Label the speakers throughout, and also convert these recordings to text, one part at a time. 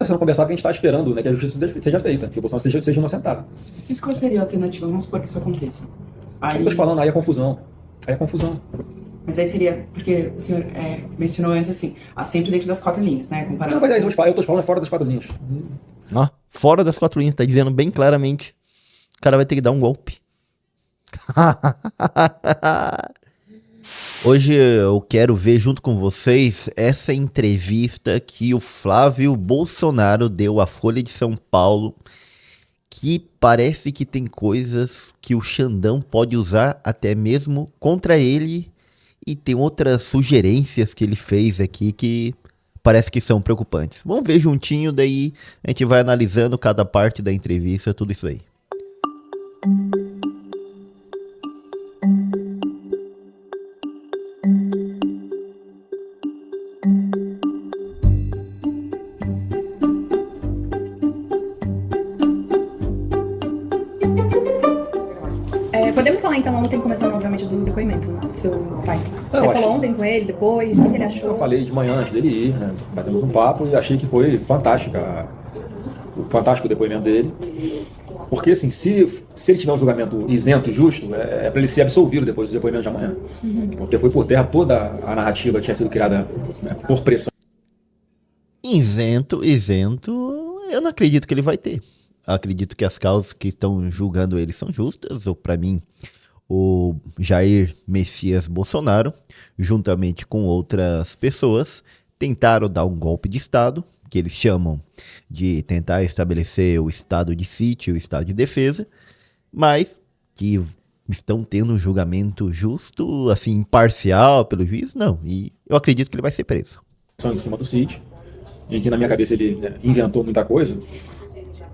Speaker 1: sendo conversado que a gente está esperando, né, que a justiça seja feita, que o Bolsonaro seja inocentado.
Speaker 2: Mas qual seria a alternativa? Vamos supor que isso aconteça.
Speaker 1: Aí eu tô te falando, aí é confusão. Aí é confusão.
Speaker 2: Mas aí seria, porque o senhor mencionou antes assim, sempre dentro das quatro linhas, né?
Speaker 1: Não, mas aí eu tô te falando fora das quatro linhas.
Speaker 3: Ó, fora das quatro linhas, tá dizendo bem claramente. O cara vai ter que dar um golpe. Hoje eu quero ver junto com vocês essa entrevista que o Flávio Bolsonaro deu à Folha de São Paulo, que parece que tem coisas que o Xandão pode usar até mesmo contra ele, e tem outras sugerências que ele fez aqui que parece que são preocupantes. Vamos ver juntinho, daí a gente vai analisando cada parte da entrevista, tudo isso aí.
Speaker 4: Podemos falar então ontem, começando obviamente do depoimento do seu pai. Você
Speaker 1: Eu
Speaker 4: falou
Speaker 1: acho-
Speaker 4: ontem com ele, depois, o que ele achou?
Speaker 1: Eu falei de manhã antes dele ir, né? Batemos um papo e achei que foi fantástico o depoimento dele. Porque, assim, se ele tiver um julgamento isento e justo, é para ele ser absolvido depois do depoimento de amanhã. Porque foi por terra toda a narrativa que tinha sido criada, né, por pressão.
Speaker 3: Isento, eu não acredito que ele vai ter. Acredito que as causas que estão julgando ele são justas, ou para mim, o Jair Messias Bolsonaro, juntamente com outras pessoas, tentaram dar um golpe de Estado, que eles chamam de tentar estabelecer o estado de sítio, o estado de defesa, mas que estão tendo um julgamento justo, assim, imparcial pelo juiz, não. E eu acredito que ele vai ser preso.
Speaker 1: Em cima do sítio, em que na minha cabeça ele, né, inventou muita coisa,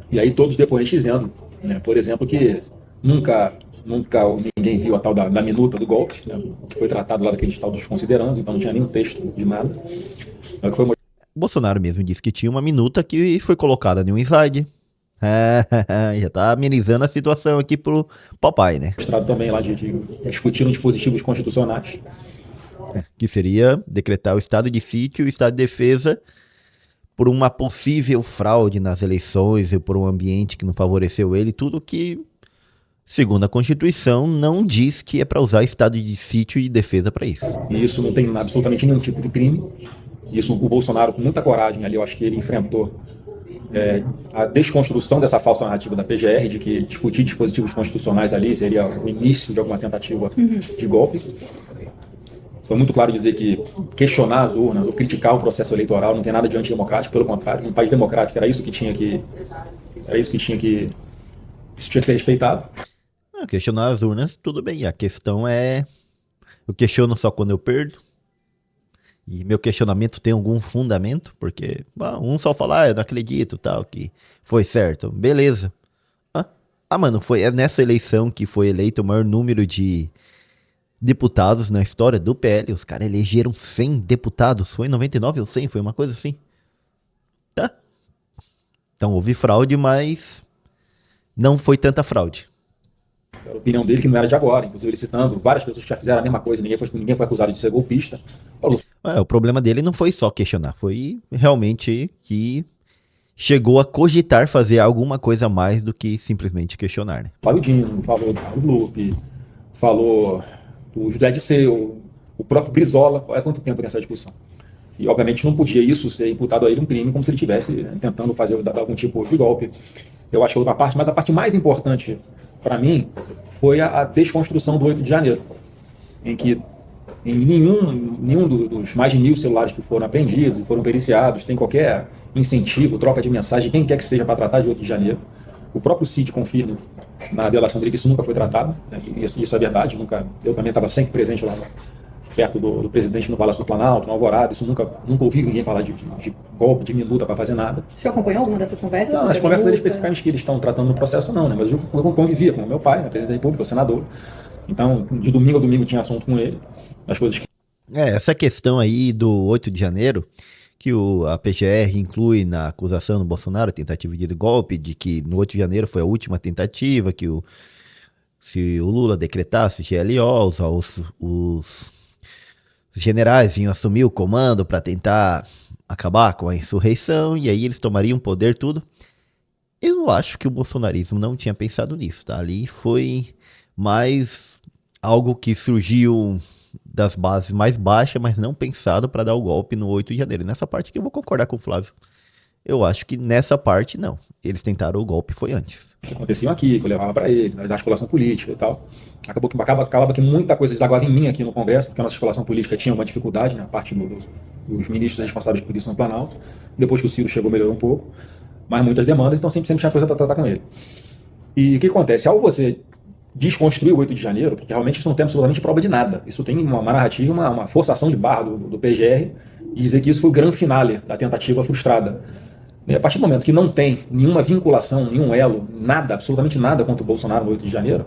Speaker 1: e aí todos os depoentes dizendo, né, por exemplo, que nunca ninguém viu a tal da minuta do golpe, né, o que foi tratado lá daquele tal dos considerandos, então não tinha nenhum texto de nada. É o que foi
Speaker 3: Bolsonaro mesmo disse que tinha uma minuta que foi colocada em um slide. Já tá amenizando a situação aqui pro papai, né?
Speaker 1: mostrado também lá de discutindo dispositivos constitucionais.
Speaker 3: Que seria decretar o estado de sítio e o estado de defesa por uma possível fraude nas eleições e por um ambiente que não favoreceu ele, tudo que, segundo a Constituição, não diz que é para usar estado de sítio e defesa para isso.
Speaker 1: E isso não tem absolutamente nenhum tipo de crime. Isso o Bolsonaro, com muita coragem ali, eu acho que ele enfrentou a desconstrução dessa falsa narrativa da PGR, de que discutir dispositivos constitucionais ali seria o início de alguma tentativa de golpe. Foi muito claro dizer que questionar as urnas ou criticar o processo eleitoral não tem nada de antidemocrático, pelo contrário, num país democrático isso tinha que ser respeitado.
Speaker 3: Questionar as urnas, tudo bem. A questão é, eu questiono só quando eu perdo. E meu questionamento tem algum fundamento, porque um só fala, eu não acredito, tal, que foi certo. Beleza. Mano, é nessa eleição que foi eleito o maior número de deputados na história do PL. Os caras elegeram 100 deputados. Foi 99 ou 100? Foi uma coisa assim. Tá? Então houve fraude, mas não foi tanta fraude.
Speaker 1: A opinião dele que não era de agora, inclusive ele citando várias pessoas que já fizeram a mesma coisa, ninguém foi acusado de ser golpista.
Speaker 3: O problema dele não foi só questionar, foi realmente que chegou a cogitar fazer alguma coisa a mais do que simplesmente questionar, né?
Speaker 1: Falou Dino, falou do Lupe, falou do José Disseu, o próprio Brizola. Há quanto tempo nessa discussão? E obviamente não podia isso ser imputado a ele um crime, como se ele estivesse, né, tentando fazer algum tipo de golpe. Eu acho que outra parte, mas a parte mais importante para mim foi a desconstrução do 8 de janeiro, em que em nenhum dos mais de 1.000 celulares que foram apreendidos e foram periciados tem qualquer incentivo, troca de mensagem, quem quer que seja para tratar de 8 de janeiro. O próprio Cid confirma na delação dele que isso nunca foi tratado, né? Isso é verdade. Eu também estava sempre presente lá perto do presidente no Palácio do Planalto, no Alvorada. Isso nunca ouvi ninguém falar de golpe, de minuta para fazer nada.
Speaker 4: O senhor acompanhou alguma dessas conversas?
Speaker 1: Não, as conversas especificamente que eles estão tratando no processo não, né? Mas eu convivia com o meu pai, né, presidente da República, o senador. Então, de domingo a domingo tinha assunto com ele. As coisas que...
Speaker 3: Essa questão aí do 8 de janeiro, que a PGR inclui na acusação do Bolsonaro, tentativa de golpe, de que no 8 de janeiro foi a última tentativa, que se o Lula decretasse GLO, os generais vinham assumir o comando para tentar acabar com a insurreição e aí eles tomariam poder, tudo. Eu não acho que o bolsonarismo não tinha pensado nisso, tá? Ali foi mais algo que surgiu das bases mais baixas, mas não pensado para dar o golpe no 8 de janeiro. Nessa parte que eu vou concordar com o Flávio. Eu acho que nessa parte, não. Eles tentaram o golpe, foi antes.
Speaker 1: Que aconteciam aqui, que eu levava para ele, da articulação política e tal. Acabava que muita coisa desaguava em mim aqui no Congresso, porque a nossa articulação política tinha uma dificuldade, né, a parte dos ministros responsáveis por isso no Planalto. Depois que o Ciro chegou, melhorou um pouco. Mas muitas demandas, então sempre tinha coisa para tratar com ele. E o que acontece? Ao você desconstruir o 8 de janeiro, porque realmente isso não tem absolutamente prova de nada. Isso tem uma narrativa, uma forçação de barra do PGR, e dizer que isso foi o grande finale da tentativa frustrada. E a partir do momento que não tem nenhuma vinculação, nenhum elo, nada, absolutamente nada contra o Bolsonaro no 8 de janeiro,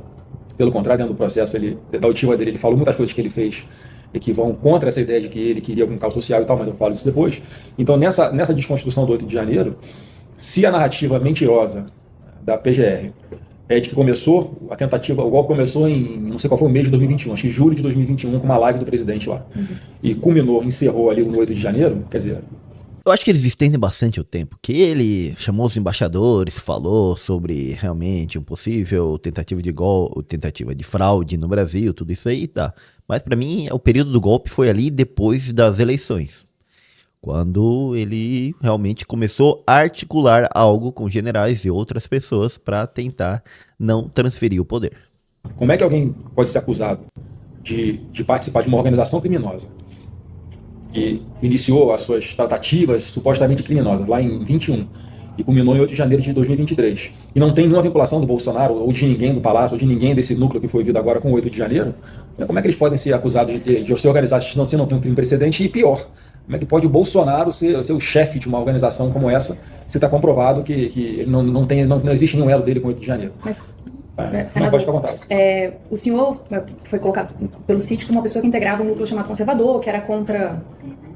Speaker 1: pelo contrário, dentro do processo da oitiva dele, ele falou muitas coisas que ele fez e que vão contra essa ideia de que ele queria algum caos social e tal, mas eu falo isso depois. Então, nessa desconstrução do 8 de janeiro, se a narrativa mentirosa da PGR é de que começou, a tentativa, o golpe começou em, não sei qual foi o mês de 2021, acho que julho de 2021, com uma live do presidente lá, e culminou, encerrou ali no 8 de janeiro, quer dizer...
Speaker 3: Eu acho que eles estendem bastante o tempo, que ele chamou os embaixadores, falou sobre realmente um possível tentativa de golpe, tentativa de fraude no Brasil, tudo isso aí, tá. Mas pra mim, o período do golpe foi ali depois das eleições, quando ele realmente começou a articular algo com generais e outras pessoas para tentar não transferir o poder.
Speaker 1: Como é que alguém pode ser acusado de participar de uma organização criminosa que iniciou as suas tratativas supostamente criminosas lá em 21 e culminou em 8 de janeiro de 2023 e não tem nenhuma vinculação do Bolsonaro ou de ninguém do Palácio ou de ninguém desse núcleo que foi vindo agora com o 8 de janeiro? Como é que eles podem ser acusados de se organizar se não tem um crime precedente? E pior, como é que pode o Bolsonaro ser o chefe de uma organização como essa se está comprovado que não existe nenhum elo dele com o 8 de janeiro?
Speaker 4: Mas,
Speaker 1: não
Speaker 4: senador,
Speaker 1: pode ficar à vontade.
Speaker 4: O senhor foi colocado pelo sítio como uma pessoa que integrava um núcleo chamado conservador, que era contra,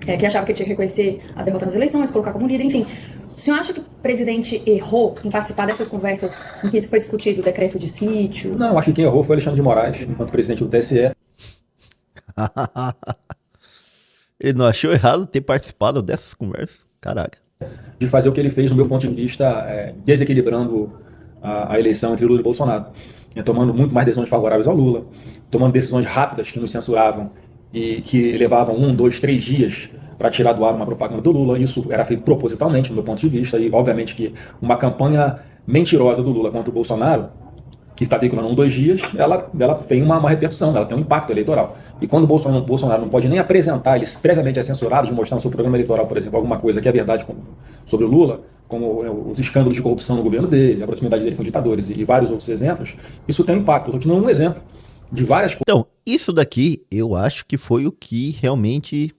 Speaker 4: que achava que tinha que reconhecer a derrota nas eleições, colocar como líder, enfim. O senhor acha que o presidente errou em participar dessas conversas em que foi discutido o decreto de sítio?
Speaker 1: Não, acho que quem errou foi Alexandre de Moraes, enquanto presidente do TSE.
Speaker 3: Ele não achou errado ter participado dessas conversas? Caraca.
Speaker 1: De fazer o que ele fez, no meu ponto de vista, desequilibrando a eleição entre Lula e Bolsonaro. Tomando muito mais decisões favoráveis ao Lula, tomando decisões rápidas que nos censuravam e que levavam 1, 2, 3 dias para tirar do ar uma propaganda do Lula. Isso era feito propositalmente, no meu ponto de vista, e obviamente que uma campanha mentirosa do Lula contra o Bolsonaro, que está veiculando 1, 2 dias, ela tem uma repercussão, ela tem um impacto eleitoral. E quando o Bolsonaro não pode nem apresentar, ele previamente é censurado de mostrar no seu programa eleitoral, por exemplo, alguma coisa que é verdade sobre o Lula, como os escândalos de corrupção no governo dele, a proximidade dele com ditadores e vários outros exemplos, isso tem um impacto. Estou te dando um exemplo de várias coisas.
Speaker 3: Então, isso daqui eu acho que foi o que realmente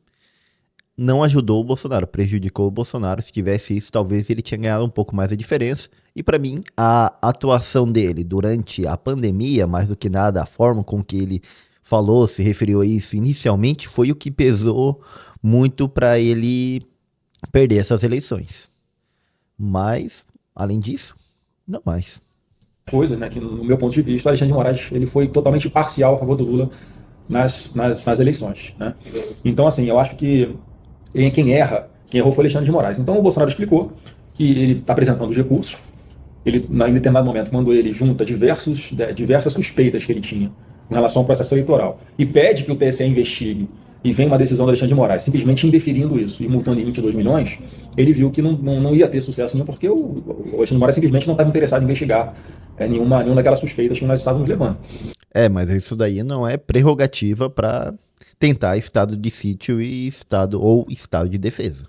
Speaker 3: não ajudou o Bolsonaro, prejudicou o Bolsonaro. Se tivesse isso, talvez ele tinha ganhado um pouco mais a diferença. E para mim, a atuação dele durante a pandemia, mais do que nada, a forma com que ele falou, se referiu a isso inicialmente, foi o que pesou muito para ele perder essas eleições. Mas, além disso, não mais.
Speaker 1: Coisas, né, que no meu ponto de vista, o Alexandre de Moraes ele foi totalmente parcial a favor do Lula nas eleições, né? Então, assim, eu acho que quem errou foi o Alexandre de Moraes. Então o Bolsonaro explicou que ele está apresentando os recursos, ele, em determinado momento, quando ele junta diversas suspeitas que ele tinha com relação ao processo eleitoral e pede que o TSE investigue e vem uma decisão do Alexandre de Moraes simplesmente indeferindo isso e multando em 22 milhões, ele viu que não ia ter sucesso nenhum, porque o Alexandre de Moraes simplesmente não estava interessado em investigar nenhuma daquelas suspeitas que nós estávamos levando.
Speaker 3: Mas isso daí não é prerrogativa para tentar estado de sítio e estado de defesa.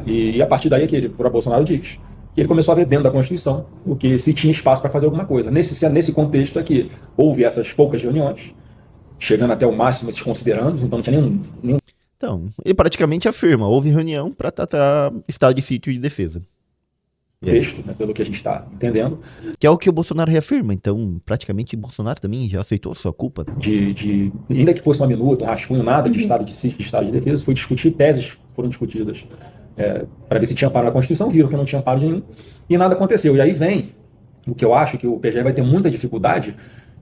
Speaker 1: E a partir daí é que ele, por Bolsonaro, diz que ele começou a ver dentro da Constituição o que se tinha espaço para fazer alguma coisa. Nesse contexto é que houve essas poucas reuniões, chegando até o máximo esses considerandos, então não tinha nenhum...
Speaker 3: Então, ele praticamente afirma, houve reunião para tratar estado de sítio e de defesa.
Speaker 1: Texto, né, pelo que a gente está entendendo.
Speaker 3: Que é o que o Bolsonaro reafirma, então praticamente o Bolsonaro também já aceitou a sua culpa.
Speaker 1: Ainda que fosse uma minuta, um rascunho, nada de estado de sítio, de estado de defesa, foi discutir, teses foram discutidas para ver se tinha amparo na Constituição, viram que não tinha amparo nenhum, e nada aconteceu. E aí vem o que eu acho que o PGR vai ter muita dificuldade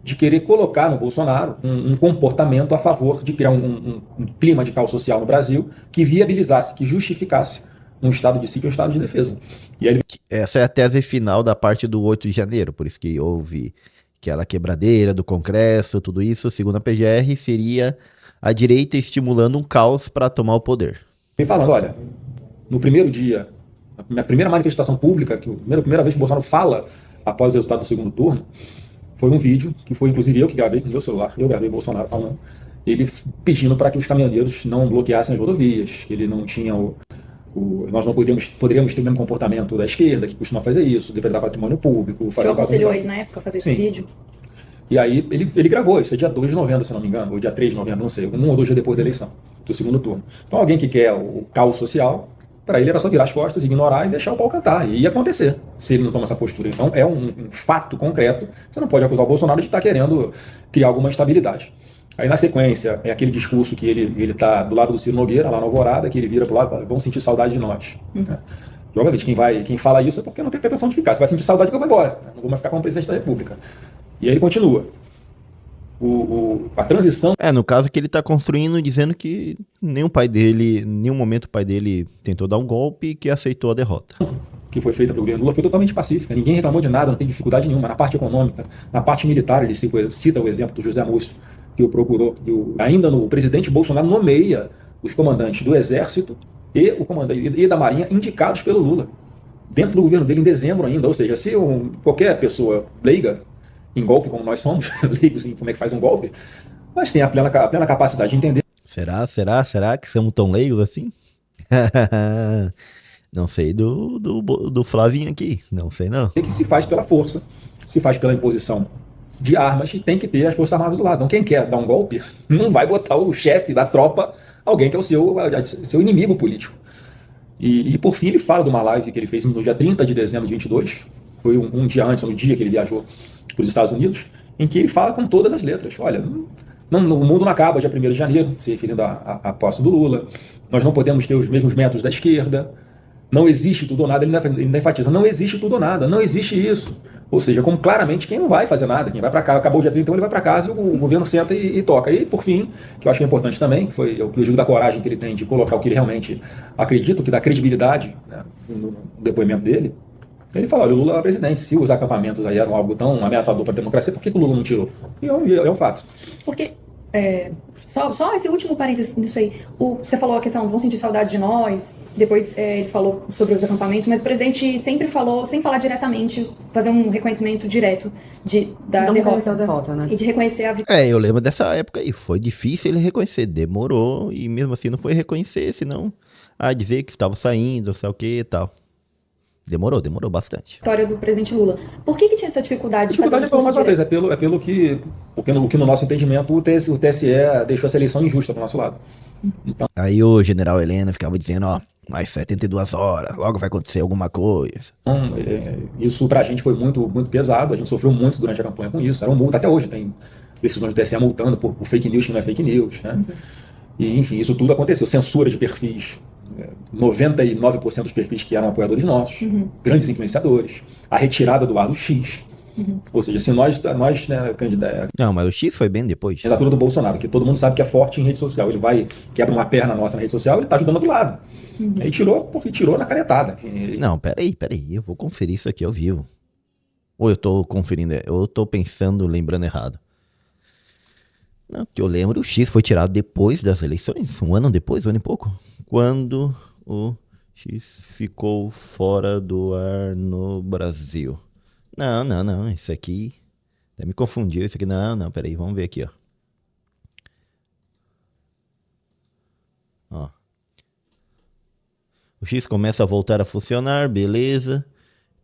Speaker 1: de querer colocar no Bolsonaro um comportamento a favor de criar um clima de caos social no Brasil que viabilizasse, que justificasse um estado de sítio e um estado de defesa. E aí ele
Speaker 3: Essa é a tese final da parte do 8 de janeiro, por isso que houve aquela quebradeira do Congresso, tudo isso, segundo a PGR, seria a direita estimulando um caos para tomar o poder.
Speaker 1: vem falando, olha, no primeiro dia, a primeira manifestação pública, a primeira vez que o Bolsonaro fala após o resultado do segundo turno, foi um vídeo, que foi inclusive eu que gravei com o meu celular, eu gravei o Bolsonaro falando, ele pedindo para que os caminhoneiros não bloqueassem as rodovias, que ele não tinha nós não poderíamos ter o mesmo comportamento da esquerda, que costuma fazer isso, depredar patrimônio público.
Speaker 4: O senhor aconselhou ele na época a fazer esse vídeo?
Speaker 1: E aí ele gravou, isso é dia 2 de novembro, se não me engano, ou dia 3 de novembro, não sei, 1 ou 2 dias depois da eleição, do segundo turno. Então alguém que quer o caos social, para ele era só virar as costas, ignorar e deixar o pau cantar. E ia acontecer, se ele não toma essa postura. Então é um fato concreto, você não pode acusar o Bolsonaro de estar querendo criar alguma instabilidade. Aí na sequência é aquele discurso que ele tá do lado do Ciro Nogueira, lá na Alvorada, que ele vira pro lado e fala, vão sentir saudade de nós. Né? E obviamente quem fala isso é porque não tem pretensão de ficar. Você vai sentir saudade que eu vou embora, não vou mais ficar como presidente da República. E aí ele continua. A transição...
Speaker 3: No caso que ele tá construindo, dizendo que nenhum momento o pai dele tentou dar um golpe e que aceitou a derrota.
Speaker 1: Que foi feita pelo governo Lula foi totalmente pacífica, ninguém reclamou de nada, não tem dificuldade nenhuma. Na parte econômica, na parte militar, ele cita o exemplo do José Múcio, que o procurou, ainda o presidente Bolsonaro nomeia os comandantes do Exército e da Marinha indicados pelo Lula, dentro do governo dele em dezembro ainda. Ou seja, se qualquer pessoa leiga em golpe, como nós somos, leigos em como é que faz um golpe, mas tem a plena capacidade de entender.
Speaker 3: Será que somos tão leigos assim? Não sei do Flavinho aqui, não sei não.
Speaker 1: Que se faz pela força, se faz pela imposição de armas, e tem que ter as Forças Armadas do lado. Então quem quer dar um golpe não vai botar o chefe da tropa, alguém que é o seu inimigo político. E por fim ele fala de uma live que ele fez no dia 30 de dezembro de 22, foi um dia antes, no dia que ele viajou para os Estados Unidos, em que ele fala com todas as letras, olha, o mundo não acaba dia 1º de janeiro, se referindo à posse do Lula, nós não podemos ter os mesmos métodos da esquerda, não existe tudo ou nada, ele ainda enfatiza, não existe tudo ou nada, não existe isso. Ou seja, como claramente quem não vai fazer nada, quem vai para casa, acabou o dia 30, então ele vai para casa e o governo senta e toca. E por fim, que eu acho que é importante também, foi o jogo da coragem que ele tem de colocar o que ele realmente acredita, o que dá credibilidade, né, no depoimento dele. Ele fala, olha, o Lula era presidente, se os acampamentos aí eram algo tão ameaçador para a democracia, por que o Lula não tirou? E é um fato.
Speaker 4: Porque, só esse último parênteses nisso aí, você falou a questão, vão sentir saudade de nós, depois ele falou sobre os acampamentos, mas o presidente sempre falou, sem falar diretamente, fazer um reconhecimento direto da derrota, né? E de reconhecer a vitória.
Speaker 3: Eu lembro dessa época aí, foi difícil ele reconhecer, demorou, e mesmo assim não foi reconhecer, senão dizer que estava saindo, não sei o que e tal. Demorou bastante.
Speaker 4: Vitória do presidente Lula. Por que tinha essa dificuldade de fazer um discurso
Speaker 1: mais uma
Speaker 4: direto?
Speaker 1: vez, pelo que no nosso entendimento o TSE deixou essa eleição injusta do nosso lado. Então,
Speaker 3: aí o general Helena ficava dizendo, mais 72 horas, logo vai acontecer alguma coisa.
Speaker 1: Isso pra gente foi muito, muito pesado, a gente sofreu muito durante a campanha com isso, era um multa, até hoje tem decisões do TSE multando por fake news que não é fake news, né? E enfim, isso tudo aconteceu, censura de perfis, 99% dos perfis que eram apoiadores nossos, grandes influenciadores, a retirada do ar do X. Ou seja, se nós né, candidatos.
Speaker 3: Não, mas o X foi bem depois.
Speaker 1: A candidatura do Bolsonaro, que todo mundo sabe que é forte em rede social. Ele quebra uma perna nossa na rede social, ele tá ajudando do lado. Aí tirou na canetada.
Speaker 3: Não, peraí, eu vou conferir isso aqui ao vivo. Ou eu tô conferindo, eu tô pensando, lembrando errado. Não, que eu lembro, o X foi tirado depois das eleições, um ano depois, um ano e pouco, quando o X ficou fora do ar no Brasil. Não, isso aqui, até me confundiu, isso aqui, não, peraí, vamos ver aqui, ó. O X começa a voltar a funcionar, beleza,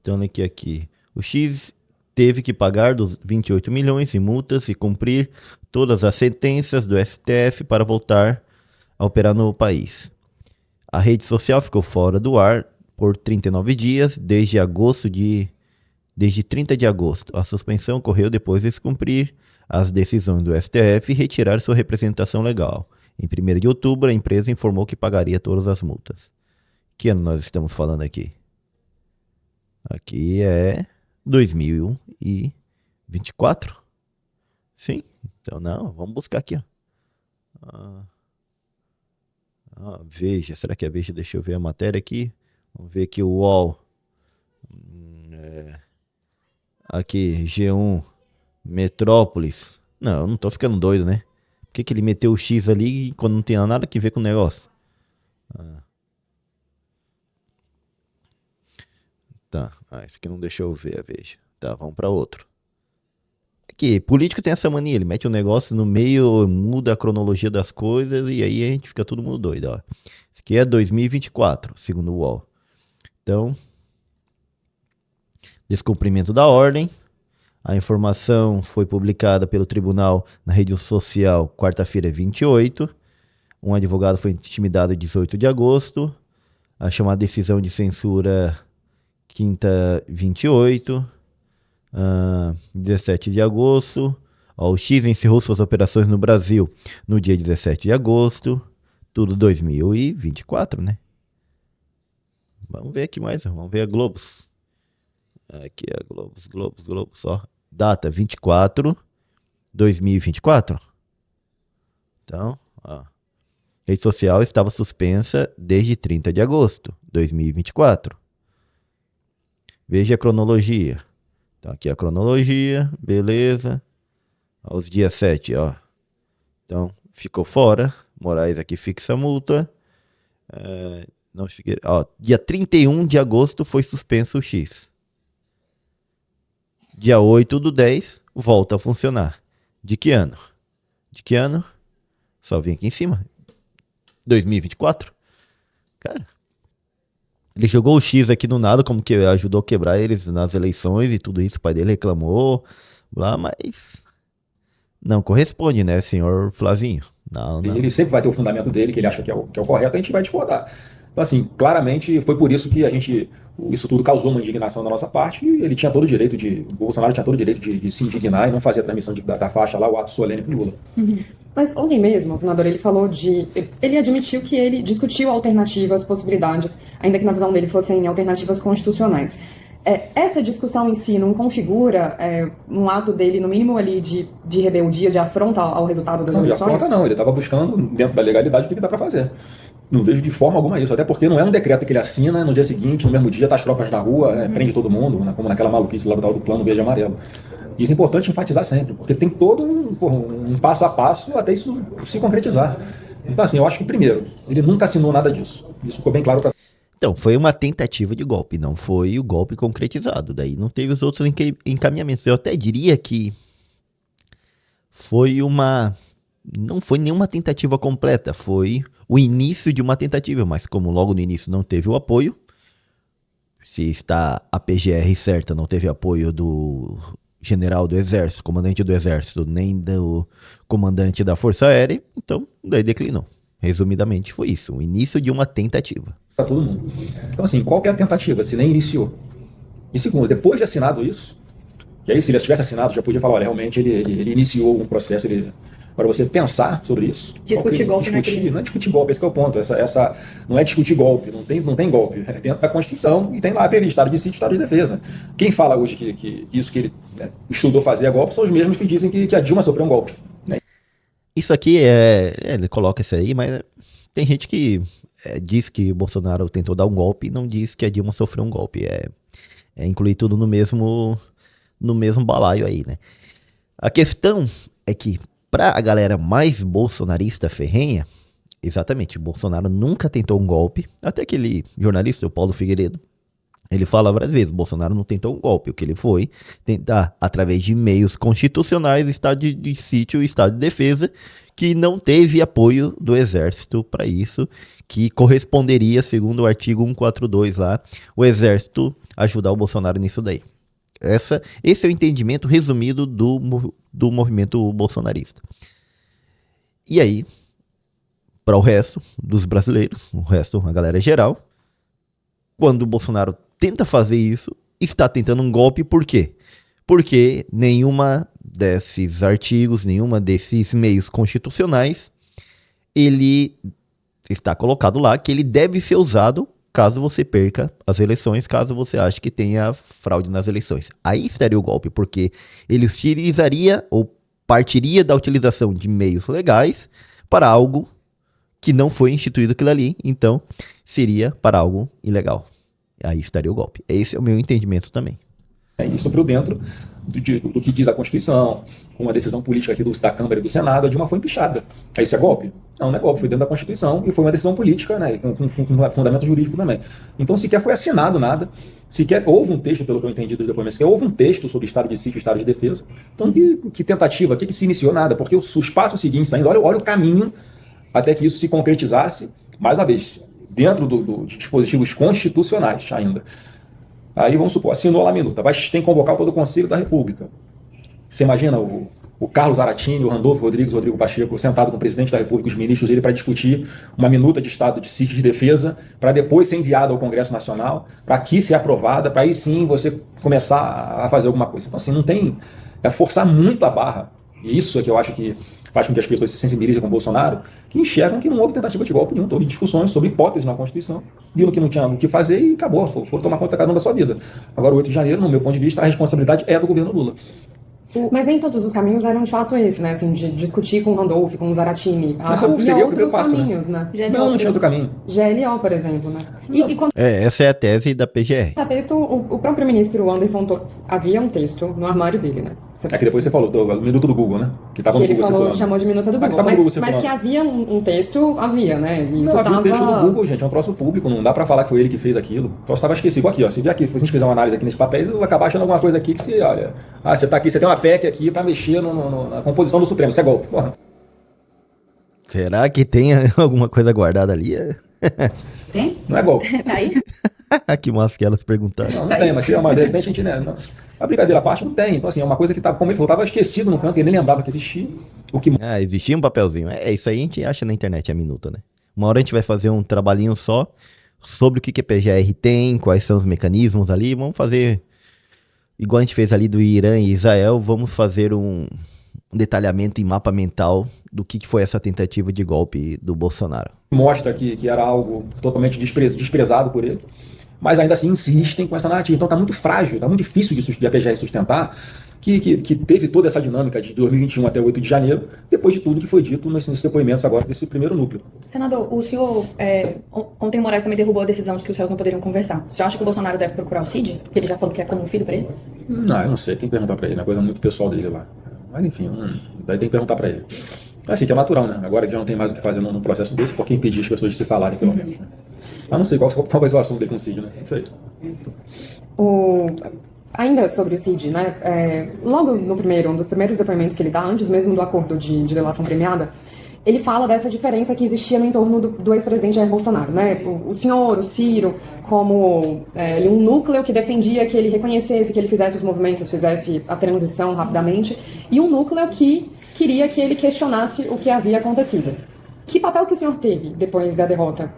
Speaker 3: então olha aqui, o X teve que pagar dos 28 milhões em multas e cumprir todas as sentenças do STF para voltar a operar no país. A rede social ficou fora do ar por 39 dias, desde 30 de agosto. A suspensão ocorreu depois de cumprir as decisões do STF e retirar sua representação legal. Em 1º de outubro, a empresa informou que pagaria todas as multas. Que ano nós estamos falando aqui? Aqui é 2024? Sim? Então não, vamos buscar aqui, ó. Veja, será que é Veja? Deixa eu ver a matéria aqui. Vamos ver aqui o UOL. Aqui, G1, Metrópolis. Não, eu não tô ficando doido, né? Por que ele meteu o X ali quando não tinha nada a ver com o negócio? Tá, esse aqui não deixou eu ver, veja. Tá, vamos pra outro. Aqui, político tem essa mania, ele mete um negócio no meio, muda a cronologia das coisas e aí a gente fica todo mundo doido, ó. Esse aqui é 2024, segundo o UOL. Então, descumprimento da ordem. A informação foi publicada pelo tribunal na rede social quarta-feira 28. Um advogado foi intimidado 18 de agosto. A chamada decisão de censura quinta 28. 17 de agosto. O X encerrou suas operações no Brasil no dia 17 de agosto. Tudo 2024, né? Vamos ver aqui mais. Vamos ver a Globos. Aqui é a Globos, ó. Data 24, 2024. Então, ó. Rede social estava suspensa desde 30 de agosto, 2024. Veja a cronologia. Então, aqui a cronologia, beleza. Aos dias 7, ó. Então, ficou fora. Moraes aqui fixa a multa. Não cheguei. Ó, dia 31 de agosto foi suspenso o X. Dia 8/10 volta a funcionar. De que ano? De que ano? Só vem aqui em cima. 2024. Cara, ele jogou o X aqui no nada, como que ajudou a quebrar eles nas eleições e tudo isso. O pai dele reclamou, lá, mas não corresponde, né, senhor Flavinho? Não.
Speaker 1: Ele sempre vai ter o fundamento dele, que ele acha que é o correto, a gente vai discordar. Então, assim, claramente foi por isso que isso tudo causou uma indignação da nossa parte, e ele tinha todo o direito o Bolsonaro tinha todo o direito de se indignar e não fazer a transmissão da faixa lá, o ato solene pro Lula.
Speaker 5: Mas ontem mesmo, o senador, ele admitiu que ele discutiu alternativas, possibilidades, ainda que na visão dele fossem alternativas constitucionais. Essa discussão em si não configura um ato dele, no mínimo ali, de rebeldia, de afronta ao resultado das eleições?
Speaker 1: Não, de afronta não, ele estava buscando, dentro da legalidade, o que dá para fazer. Não vejo de forma alguma isso, até porque não é um decreto que ele assina, no dia seguinte, no mesmo dia, tá as tropas na rua, prende todo mundo, né, como naquela maluquice lá do plano verde e amarelo. Isso é importante enfatizar sempre, porque tem todo um passo a passo até isso se concretizar. Então, assim, eu acho que, primeiro, ele nunca assinou nada disso. Isso ficou bem claro para.
Speaker 3: Então, foi uma tentativa de golpe, não foi o golpe concretizado. Daí não teve os outros encaminhamentos. Eu até diria que não foi nenhuma tentativa completa, foi o início de uma tentativa, mas como logo no início não teve o apoio, se está a PGR certa, não teve apoio do general do Exército, comandante do Exército, nem do comandante da Força Aérea, então daí declinou. Resumidamente foi isso, o início de uma tentativa.
Speaker 1: Para todo mundo. Então, assim, qual que é a tentativa, se nem iniciou? E segundo, depois de assinado isso, que aí se ele tivesse assinado, já podia falar, olha, realmente ele iniciou um processo, para você pensar sobre isso.
Speaker 4: Discutir golpe,
Speaker 1: não é discutir golpe, esse que é o ponto. Essa não é discutir golpe, não tem golpe. É dentro da Constituição e tem lá previsto Estado de sítio e Estado de defesa. Quem fala hoje que isso que ele estudou fazer é golpe são os mesmos que dizem que a Dilma sofreu um golpe. Né?
Speaker 3: Isso aqui ele coloca isso aí, mas tem gente que diz que o Bolsonaro tentou dar um golpe e não diz que a Dilma sofreu um golpe. É incluir tudo no mesmo balaio aí, né? A questão é que para a galera mais bolsonarista ferrenha, exatamente, Bolsonaro nunca tentou um golpe, até aquele jornalista, o Paulo Figueiredo, ele fala várias vezes, Bolsonaro não tentou um golpe, o que ele foi tentar, através de meios constitucionais, estado de sítio e estado de defesa, que não teve apoio do Exército para isso, que corresponderia, segundo o artigo 142 lá, o Exército ajudar o Bolsonaro nisso daí. Esse é o entendimento resumido do movimento bolsonarista. E aí, para o resto dos brasileiros, a galera geral, quando o Bolsonaro tenta fazer isso, está tentando um golpe, por quê? Porque nenhuma desses artigos, nenhuma desses meios constitucionais, ele está colocado lá que ele deve ser usado caso você perca as eleições, caso você ache que tenha fraude nas eleições. Aí estaria o golpe, porque ele utilizaria ou partiria da utilização de meios legais para algo que não foi instituído aquilo ali, então seria para algo ilegal. aí estaria o golpe. Esse é o meu entendimento também.
Speaker 1: E sofreu dentro do que diz a Constituição, com uma decisão política aqui da Câmara e do Senado, a Dilma foi empichada. Aí isso é golpe? Não, não é golpe, foi dentro da Constituição e foi uma decisão política, né, com fundamento jurídico também. Então sequer foi assinado nada, sequer houve um texto, pelo que eu entendi dos depoimentos, sequer houve um texto sobre estado de sítio e estado de defesa. Então que tentativa, que se iniciou nada, porque os passos seguintes ainda, olha o caminho até que isso se concretizasse, mais uma vez, dentro de dispositivos constitucionais ainda. Aí, vamos supor, assinou lá a minuta, tem que convocar todo o Conselho da República. Você imagina o Carlos Zaratini, o Randolfo Rodrigues, o Rodrigo Pacheco, sentado com o presidente da República, os ministros dele, para discutir uma minuta de estado de sítio de defesa, para depois ser enviada ao Congresso Nacional, para aqui ser aprovada, para aí sim você começar a fazer alguma coisa. Então, assim, não tem... É forçar muito a barra. E isso é que eu acho que faz com que as pessoas se sensibilizem com o Bolsonaro, que enxergam que não houve tentativa de golpe nenhum, houve discussões sobre hipóteses na Constituição, viram que não tinha o que fazer e acabou, foram tomar conta cada um da sua vida. Agora, o 8 de janeiro, no meu ponto de vista, a responsabilidade é do governo Lula.
Speaker 5: Mas nem todos os caminhos eram de fato esse, né? Assim, de discutir com o Randolph, com o Zaratini.
Speaker 1: Mas
Speaker 5: Havia
Speaker 1: seria o
Speaker 5: outros
Speaker 1: primeiro passo,
Speaker 5: caminhos, né?
Speaker 1: Não tinha outro caminho.
Speaker 5: GLO, por exemplo, né? E quando
Speaker 3: Essa é a tese da PGR.
Speaker 5: tá texto, o próprio ministro Anderson havia um texto no armário dele, né?
Speaker 1: É que depois você falou, do minuto do Google, né? Que estava
Speaker 5: Que
Speaker 1: no
Speaker 5: ele
Speaker 1: Google
Speaker 5: falou,
Speaker 1: circulando.
Speaker 5: chamou de minuta do
Speaker 1: Ah, que
Speaker 5: Google.
Speaker 1: tava no Google
Speaker 5: Mas que
Speaker 1: circulando.
Speaker 5: havia um texto, havia, né? E isso
Speaker 1: Não, havia um texto do
Speaker 5: tava...
Speaker 1: Google, gente, é um troço público, não dá pra falar que foi ele que fez aquilo. Então estava esquecido aqui, ó. Se vier aqui, se a gente fizer uma análise aqui nesse papel, eu vou acabar achando alguma coisa aqui que você, olha, você tá aqui, você tem uma PEC aqui pra mexer na composição do Supremo, isso é golpe. Porra.
Speaker 3: Será que tem alguma coisa guardada ali?
Speaker 2: Tem?
Speaker 1: Não é golpe.
Speaker 4: Tá aí?
Speaker 3: Que massa que elas perguntaram.
Speaker 1: Não tem, mas de repente a gente, né? A brincadeira à parte não tem. Então, assim, é uma coisa que tava, como ele falou, estava esquecido no canto, ele nem lembrava que existia. O que
Speaker 3: Existia um papelzinho. Isso aí a gente acha na internet, a minuta, né? Uma hora a gente vai fazer um trabalhinho só sobre o que a PGR tem, quais são os mecanismos ali. Vamos fazer, igual a gente fez ali do Irã e Israel, vamos fazer um detalhamento em mapa mental do que foi essa tentativa de golpe do Bolsonaro.
Speaker 1: mostra que era algo totalmente desprezado por ele, mas ainda assim insistem com essa narrativa. Então está muito frágil, está muito difícil de a PGR sustentar que teve toda essa dinâmica de 2021 até 8 de janeiro, depois de tudo que foi dito nesses depoimentos agora desse primeiro núcleo.
Speaker 4: Senador, o senhor, ontem Moraes também derrubou a decisão de que os réus não poderiam conversar. O senhor acha que o Bolsonaro deve procurar o Cid? Que ele já falou que é como um filho pra ele?
Speaker 1: Não, eu não sei, tem que perguntar para ele, é uma coisa muito pessoal dele lá. Mas enfim, daí tem que perguntar para ele. Assim, que é natural, né? Agora que já não tem mais o que fazer num processo desse, por que impedir as pessoas de se falarem, pelo menos, né? Mas não sei qual vai ser o assunto dele com o Cid, né? Isso aí.
Speaker 5: Ainda sobre o Cid, né? Logo um dos primeiros depoimentos que ele dá, antes mesmo do acordo de delação premiada, ele fala dessa diferença que existia no entorno do ex-presidente Jair Bolsonaro, né? O senhor, o Ciro, como um núcleo que defendia que ele reconhecesse, que ele fizesse os movimentos, fizesse a transição rapidamente, e um núcleo que queria que ele questionasse o que havia acontecido. Que papel que o senhor teve depois da derrota?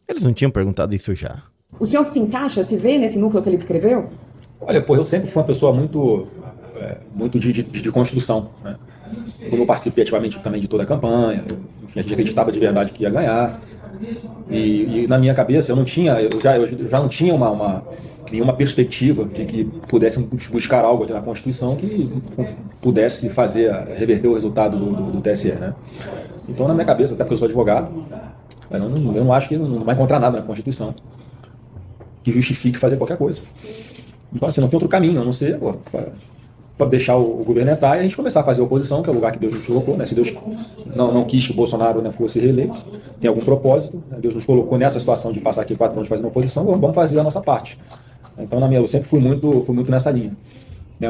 Speaker 3: Eles não tinham perguntado isso já?
Speaker 5: O senhor se encaixa, se vê nesse núcleo que ele descreveu?
Speaker 1: Olha, pô, eu sempre fui uma pessoa muito de construção, né? Como eu participei ativamente também de toda a campanha, enfim, a gente acreditava de verdade que ia ganhar. E na minha cabeça eu já não tinha nenhuma perspectiva de que pudessem buscar algo ali na Constituição que pudesse reverter o resultado do TSE, né? Então, na minha cabeça, até porque eu sou advogado, eu não acho que não vai encontrar nada na Constituição que justifique fazer qualquer coisa. Então, assim, não tem outro caminho, a não ser para deixar o governo entrar e a gente começar a fazer oposição, que é o lugar que Deus nos colocou, né? Se Deus não quis que o Bolsonaro, né, fosse reeleito, tem algum propósito, né? Deus nos colocou nessa situação de passar aqui 4 anos fazendo oposição, vamos fazer a nossa parte. Então, eu sempre fui muito nessa linha.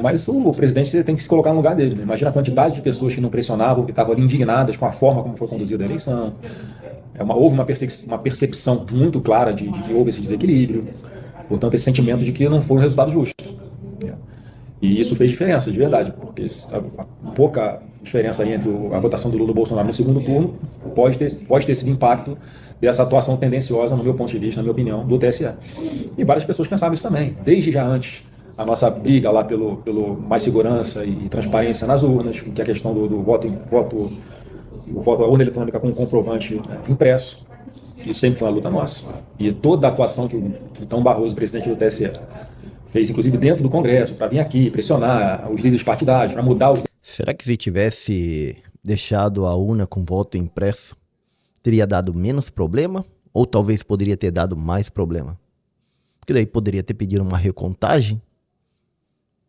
Speaker 1: Mas o presidente tem que se colocar no lugar dele, né? Imagina a quantidade de pessoas que não pressionavam, que estavam ali indignadas com a forma como foi conduzida a eleição. Houve uma percepção muito clara de que houve esse desequilíbrio, portanto, esse sentimento de que não foi um resultado justo. E isso fez diferença, de verdade, porque a pouca diferença aí entre a votação do Lula e do Bolsonaro no segundo turno pode ter sido impacto dessa atuação tendenciosa, no meu ponto de vista, na minha opinião, do TSE. E várias pessoas pensavam isso também, desde já antes. A nossa briga lá pelo mais segurança e transparência nas urnas, que é a questão do voto a urna eletrônica com comprovante impresso. Isso sempre foi uma luta nossa. E toda a atuação que o Tom Barroso, presidente do TSE, fez, inclusive dentro do Congresso, para vir aqui pressionar os líderes partidários, para mudar os...
Speaker 3: Será que se tivesse deixado a urna com voto impresso, teria dado menos problema? Ou talvez poderia ter dado mais problema? porque daí poderia ter pedido uma recontagem,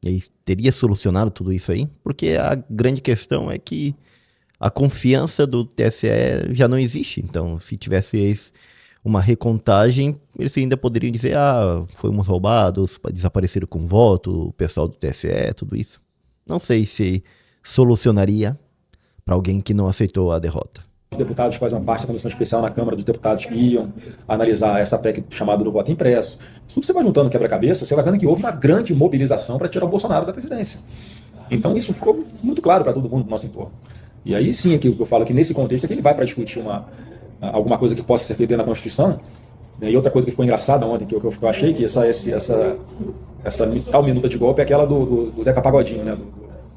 Speaker 3: e aí teria solucionado tudo isso aí, porque a grande questão é que a confiança do TSE já não existe. Então, se tivesse uma recontagem, eles ainda poderiam dizer, fomos roubados, desapareceram com voto, o pessoal do TSE, tudo isso. Não sei se solucionaria para alguém que não aceitou a derrota.
Speaker 1: Os deputados que fazem parte da comissão especial na Câmara, dos deputados que iam analisar essa PEC chamada do voto impresso. Tudo que você vai juntando no quebra-cabeça, você vai vendo que houve uma grande mobilização para tirar o Bolsonaro da presidência. Então isso ficou muito claro para todo mundo do nosso entorno. E aí sim, aquilo que eu falo que nesse contexto é que ele vai para discutir alguma coisa que possa ser feita na Constituição. E outra coisa que ficou engraçada ontem, que eu achei que essa tal minuta de golpe é aquela do Zeca Pagodinho, né?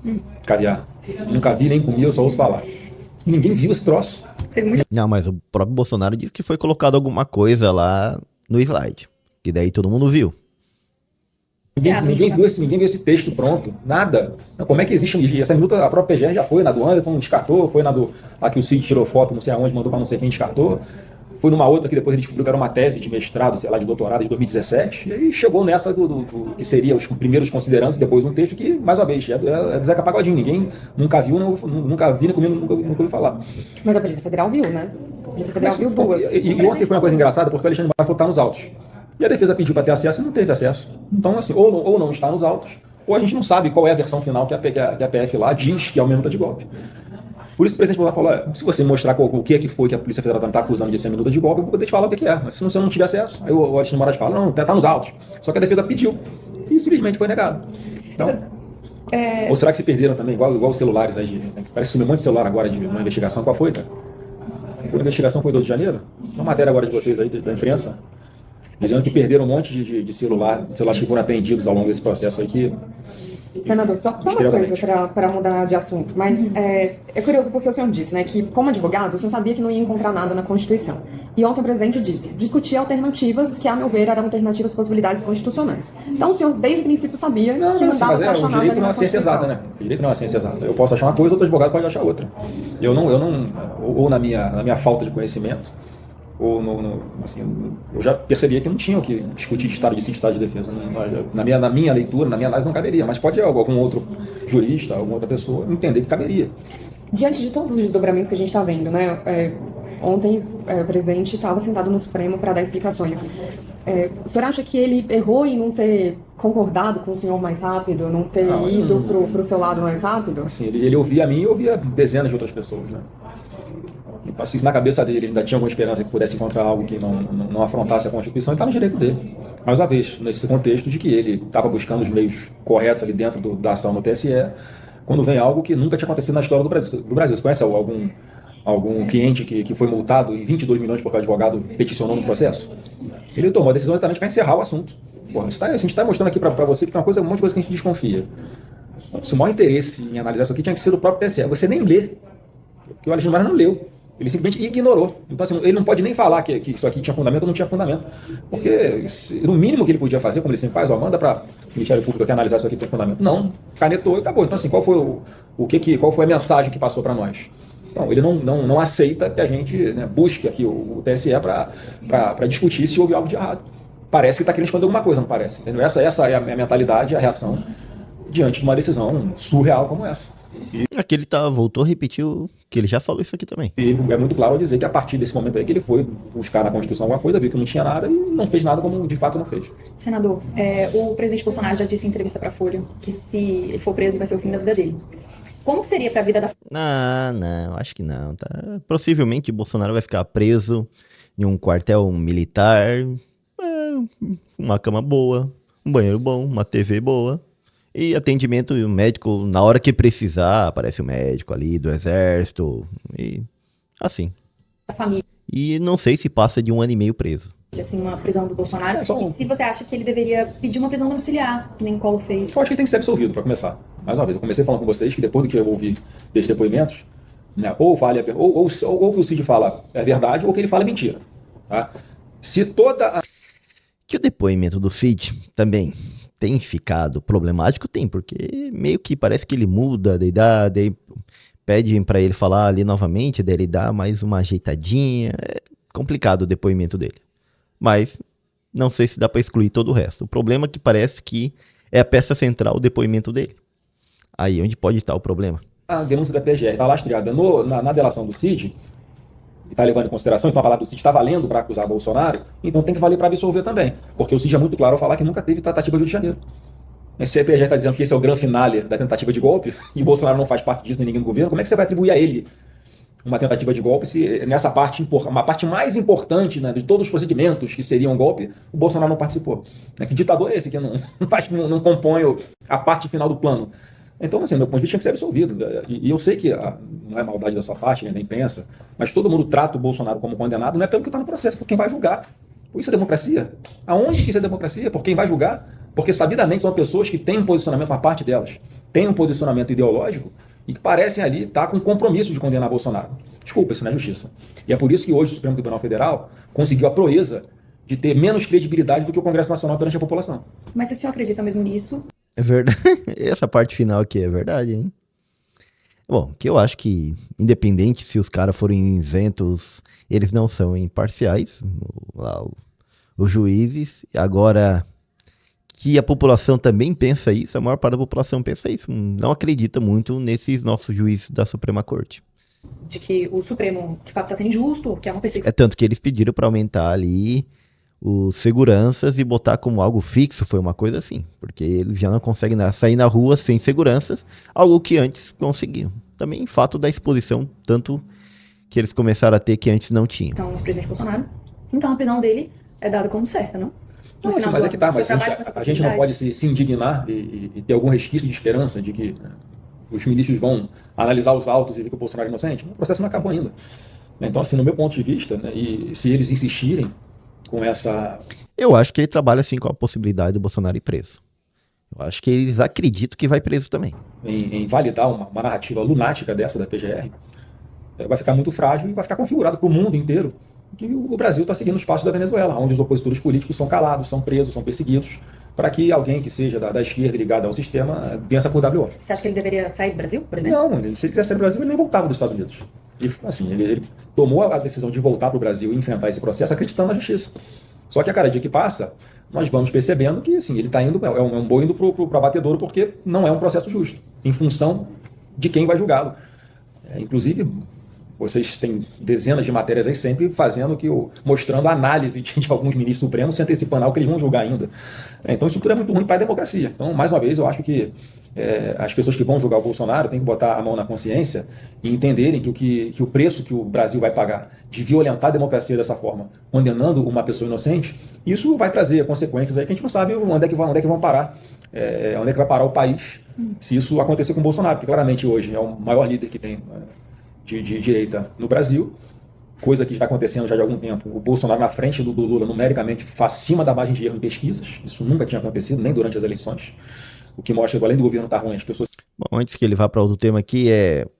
Speaker 1: Do caviar. Nunca vi nem comi, eu só ouço falar. Ninguém viu esse troço.
Speaker 3: Não, mas o próprio Bolsonaro disse que foi colocado alguma coisa lá no slide, que daí todo mundo viu.
Speaker 1: Ninguém viu esse texto pronto, nada. Como é que existe essa minuta? A própria PGR já foi, na do Anderson descartou, foi na do lá que o Cid tirou foto, não sei aonde, mandou para não sei quem, descartou. Foi numa outra que depois ele descobriu que era uma tese de mestrado, sei lá, de doutorado de 2017, e aí chegou nessa do que seria os primeiros considerandos, depois um texto que, mais uma vez, é do Zeca Pagodinho. Ninguém nunca viu, nunca vi, nem comigo, nunca ouviu falar.
Speaker 5: Mas a Polícia Federal viu, né? A Polícia Federal viu duas.
Speaker 1: E ontem foi uma coisa engraçada, porque o Alexandre Moraes está nos autos. E a defesa pediu para ter acesso e não teve acesso. Então, assim, ou não está nos autos, ou a gente não sabe qual é a versão final que a PF lá diz que é uma minuta de golpe. Por isso que o presidente Bolsonaro falou, se você mostrar o que foi que a Polícia Federal está acusando de ser minuta de golpe, eu vou poder te falar o que é. Mas se você não tiver acesso, aí o Alexandre Moraes fala, não, está nos autos. Só que a defesa pediu e simplesmente foi negado. Então, ou será que se perderam também, igual os celulares aí, parece que sumiu um monte de celular agora de uma investigação. Qual foi, cara? A investigação foi 2 de janeiro? Uma matéria agora de vocês aí, da imprensa, dizendo que perderam um monte de celulares que foram apreendidos ao longo desse processo aí que...
Speaker 5: Senador, só uma coisa para mudar de assunto, mas é curioso porque o senhor disse, né, que como advogado, o senhor sabia que não ia encontrar nada na Constituição. E ontem o presidente disse, discutir alternativas que, a meu ver, eram alternativas possibilidades constitucionais. Então o senhor, desde o princípio, sabia que não dava para achar nada ali na Constituição. Exata, né? O direito não é uma ciência exata. Eu posso achar uma coisa, outro advogado pode achar outra. Eu não ou na minha falta de conhecimento, ou assim, eu já percebia que não tinham que discutir de estado de sítio, estado de defesa. Na minha leitura, na minha análise, não caberia. Mas pode algum outro jurista, alguma outra pessoa entender que caberia. Diante de todos os desdobramentos que a gente está vendo, né? Ontem o presidente estava sentado no Supremo para dar explicações. O senhor acha que ele errou em não ter concordado com o senhor mais rápido, não ter ido para o seu lado mais rápido?
Speaker 1: Assim, ele ouvia a mim e ouvia dezenas de outras pessoas, né? Se na cabeça dele ainda tinha alguma esperança que pudesse encontrar algo que não afrontasse a Constituição, ele está no direito dele. Mais uma vez, nesse contexto de que ele estava buscando os meios corretos ali dentro da ação no TSE, quando vem algo que nunca tinha acontecido na história do Brasil. Você conhece algum cliente que foi multado em 22 milhões porque o advogado peticionou no processo? Ele tomou a decisão exatamente para encerrar o assunto. Pô, a gente está mostrando aqui para você que tem um monte de coisa que a gente desconfia. Se o maior interesse em analisar isso aqui tinha que ser do próprio TSE. Você nem lê, porque o Alexandre Moraes não leu. Ele simplesmente ignorou. Então, assim, ele não pode nem falar que isso aqui tinha fundamento ou não tinha fundamento. Porque no mínimo que ele podia fazer, como ele sempre faz, manda para o Ministério Público aqui analisar isso aqui tem fundamento. Não, canetou e acabou. Então, assim, qual foi a mensagem que passou para nós? Então, ele não aceita que a gente, né, busque aqui o TSE para discutir se houve algo de errado. Parece que está querendo esconder alguma coisa, não parece? Entendeu? Essa é a mentalidade, a reação diante de uma decisão surreal como essa.
Speaker 3: Aqui ele voltou a repetir que ele já falou isso aqui também.
Speaker 1: E é muito claro ao dizer que a partir desse momento aí que ele foi buscar na Constituição alguma coisa, viu que não tinha nada e não fez nada como de fato não fez.
Speaker 4: Senador, o presidente Bolsonaro já disse em entrevista para a Folha que se ele for preso vai ser o fim da vida dele. Como seria para a vida da...
Speaker 3: Não, acho que não. Tá? Possivelmente Bolsonaro vai ficar preso em um quartel militar, uma cama boa, um banheiro bom, uma TV boa. E atendimento médico, na hora que precisar, aparece o médico ali do exército, e assim.
Speaker 4: A família.
Speaker 3: E não sei se passa de 1 ano e meio preso.
Speaker 4: Assim, uma prisão do Bolsonaro. E se você acha que ele deveria pedir uma prisão domiciliar, que nem o Collor fez?
Speaker 1: Eu acho que ele tem que ser absolvido, para começar. Mais uma vez, eu comecei falando com vocês que depois do que eu ouvi desses depoimentos, né, ou o que o Cid fala é verdade, ou o que ele fala é mentira. Tá? Se toda...
Speaker 3: Que o depoimento do Cid também... tem ficado problemático, tem, porque meio que parece que ele muda, daí pedem pra ele falar ali novamente, daí ele dá mais uma ajeitadinha, é complicado o depoimento dele. Mas não sei se dá para excluir todo o resto. O problema é que parece que é a peça central o depoimento dele. Aí onde pode estar o problema.
Speaker 1: A denúncia da PGR está lastreada na delação do Cid, e está levando em consideração, então a palavra do Cid está valendo para acusar Bolsonaro, então tem que valer para absolver também. Porque o Cid é muito claro ao falar que nunca teve tratativa do Rio de Janeiro. Se a PGR está dizendo que esse é o grande finale da tentativa de golpe, e Bolsonaro não faz parte disso nem ninguém do governo, como é que você vai atribuir a ele uma tentativa de golpe se nessa parte, uma parte mais importante, né, de todos os procedimentos que seriam golpe, o Bolsonaro não participou? Que ditador é esse que não compõe a parte final do plano? Então, assim, meu ponto de vista tinha que ser absolvido. E eu sei que não é maldade da sua parte, nem pensa, mas todo mundo trata o Bolsonaro como condenado, não é pelo que está no processo, é por quem vai julgar. Isso é democracia? Aonde que isso é democracia? Por quem vai julgar? Porque sabidamente são pessoas que têm um posicionamento, uma parte delas, tem um posicionamento ideológico e que parecem ali estar com compromisso de condenar Bolsonaro. Desculpa, isso não é justiça. E é por isso que hoje o Supremo Tribunal Federal conseguiu a proeza de ter menos credibilidade do que o Congresso Nacional perante a população.
Speaker 4: Mas se o senhor acredita mesmo nisso?
Speaker 3: É verdade. Essa parte final aqui é verdade, hein? Bom, que eu acho que, independente se os caras forem isentos, eles não são imparciais, os juízes. Agora, que a população também pensa isso, a maior parte da população pensa isso. Não acredita muito nesses nossos juízes da Suprema Corte.
Speaker 4: De que o Supremo, de fato, está sendo injusto, que é uma perseguição.
Speaker 3: É tanto que eles pediram para aumentar ali os seguranças e botar como algo fixo, foi uma coisa assim, porque eles já não conseguem sair na rua sem seguranças, algo que antes conseguiam. Também fato da exposição, tanto que eles começaram a ter que antes não tinham.
Speaker 4: Então, o presidente Bolsonaro, então a prisão dele é dada como certa, não?
Speaker 1: Não, assim, mas é que tá, mas a gente não pode se indignar e ter algum resquício de esperança de que os ministros vão analisar os autos e ver que o Bolsonaro é inocente. O processo não acabou ainda. Então, assim, no meu ponto de vista, né, e se eles insistirem com essa...
Speaker 3: Eu acho que ele trabalha assim com a possibilidade do Bolsonaro ir preso. Eu acho que eles acreditam que vai preso também.
Speaker 1: Em validar uma narrativa lunática dessa da PGR, vai ficar muito frágil e vai ficar configurado para o mundo inteiro que o Brasil está seguindo os passos da Venezuela, onde os opositores políticos são calados, são presos, são perseguidos, para que alguém que seja da esquerda ligada ao sistema vença por WO.
Speaker 4: Você acha que ele deveria sair do Brasil, por exemplo?
Speaker 1: Não, se ele quiser sair do Brasil, ele nem voltava dos Estados Unidos. E, assim, ele tomou a decisão de voltar para o Brasil e enfrentar esse processo acreditando na justiça. Só que a cada dia que passa, nós vamos percebendo que assim, ele está indo, é um boi indo para o abatedouro porque não é um processo justo, em função de quem vai julgá-lo. Inclusive, vocês têm dezenas de matérias aí sempre mostrando a análise de alguns ministros supremos se antecipando ao que eles vão julgar ainda. Então isso tudo é muito ruim para a democracia. Então, mais uma vez, eu acho que as pessoas que vão julgar o Bolsonaro têm que botar a mão na consciência e entenderem que o preço que o Brasil vai pagar de violentar a democracia dessa forma, condenando uma pessoa inocente, isso vai trazer consequências aí que a gente não sabe onde é que vão parar. Onde é que vai parar o país se isso acontecer com o Bolsonaro, porque claramente hoje é o maior líder que tem de direita no Brasil, coisa que está acontecendo já de algum tempo. O Bolsonaro na frente do Lula, numericamente, acima da margem de erro em pesquisas. Isso nunca tinha acontecido, nem durante as eleições. O que mostra que, além do governo estar ruim, as pessoas...
Speaker 3: Bom, antes que ele vá para outro tema aqui,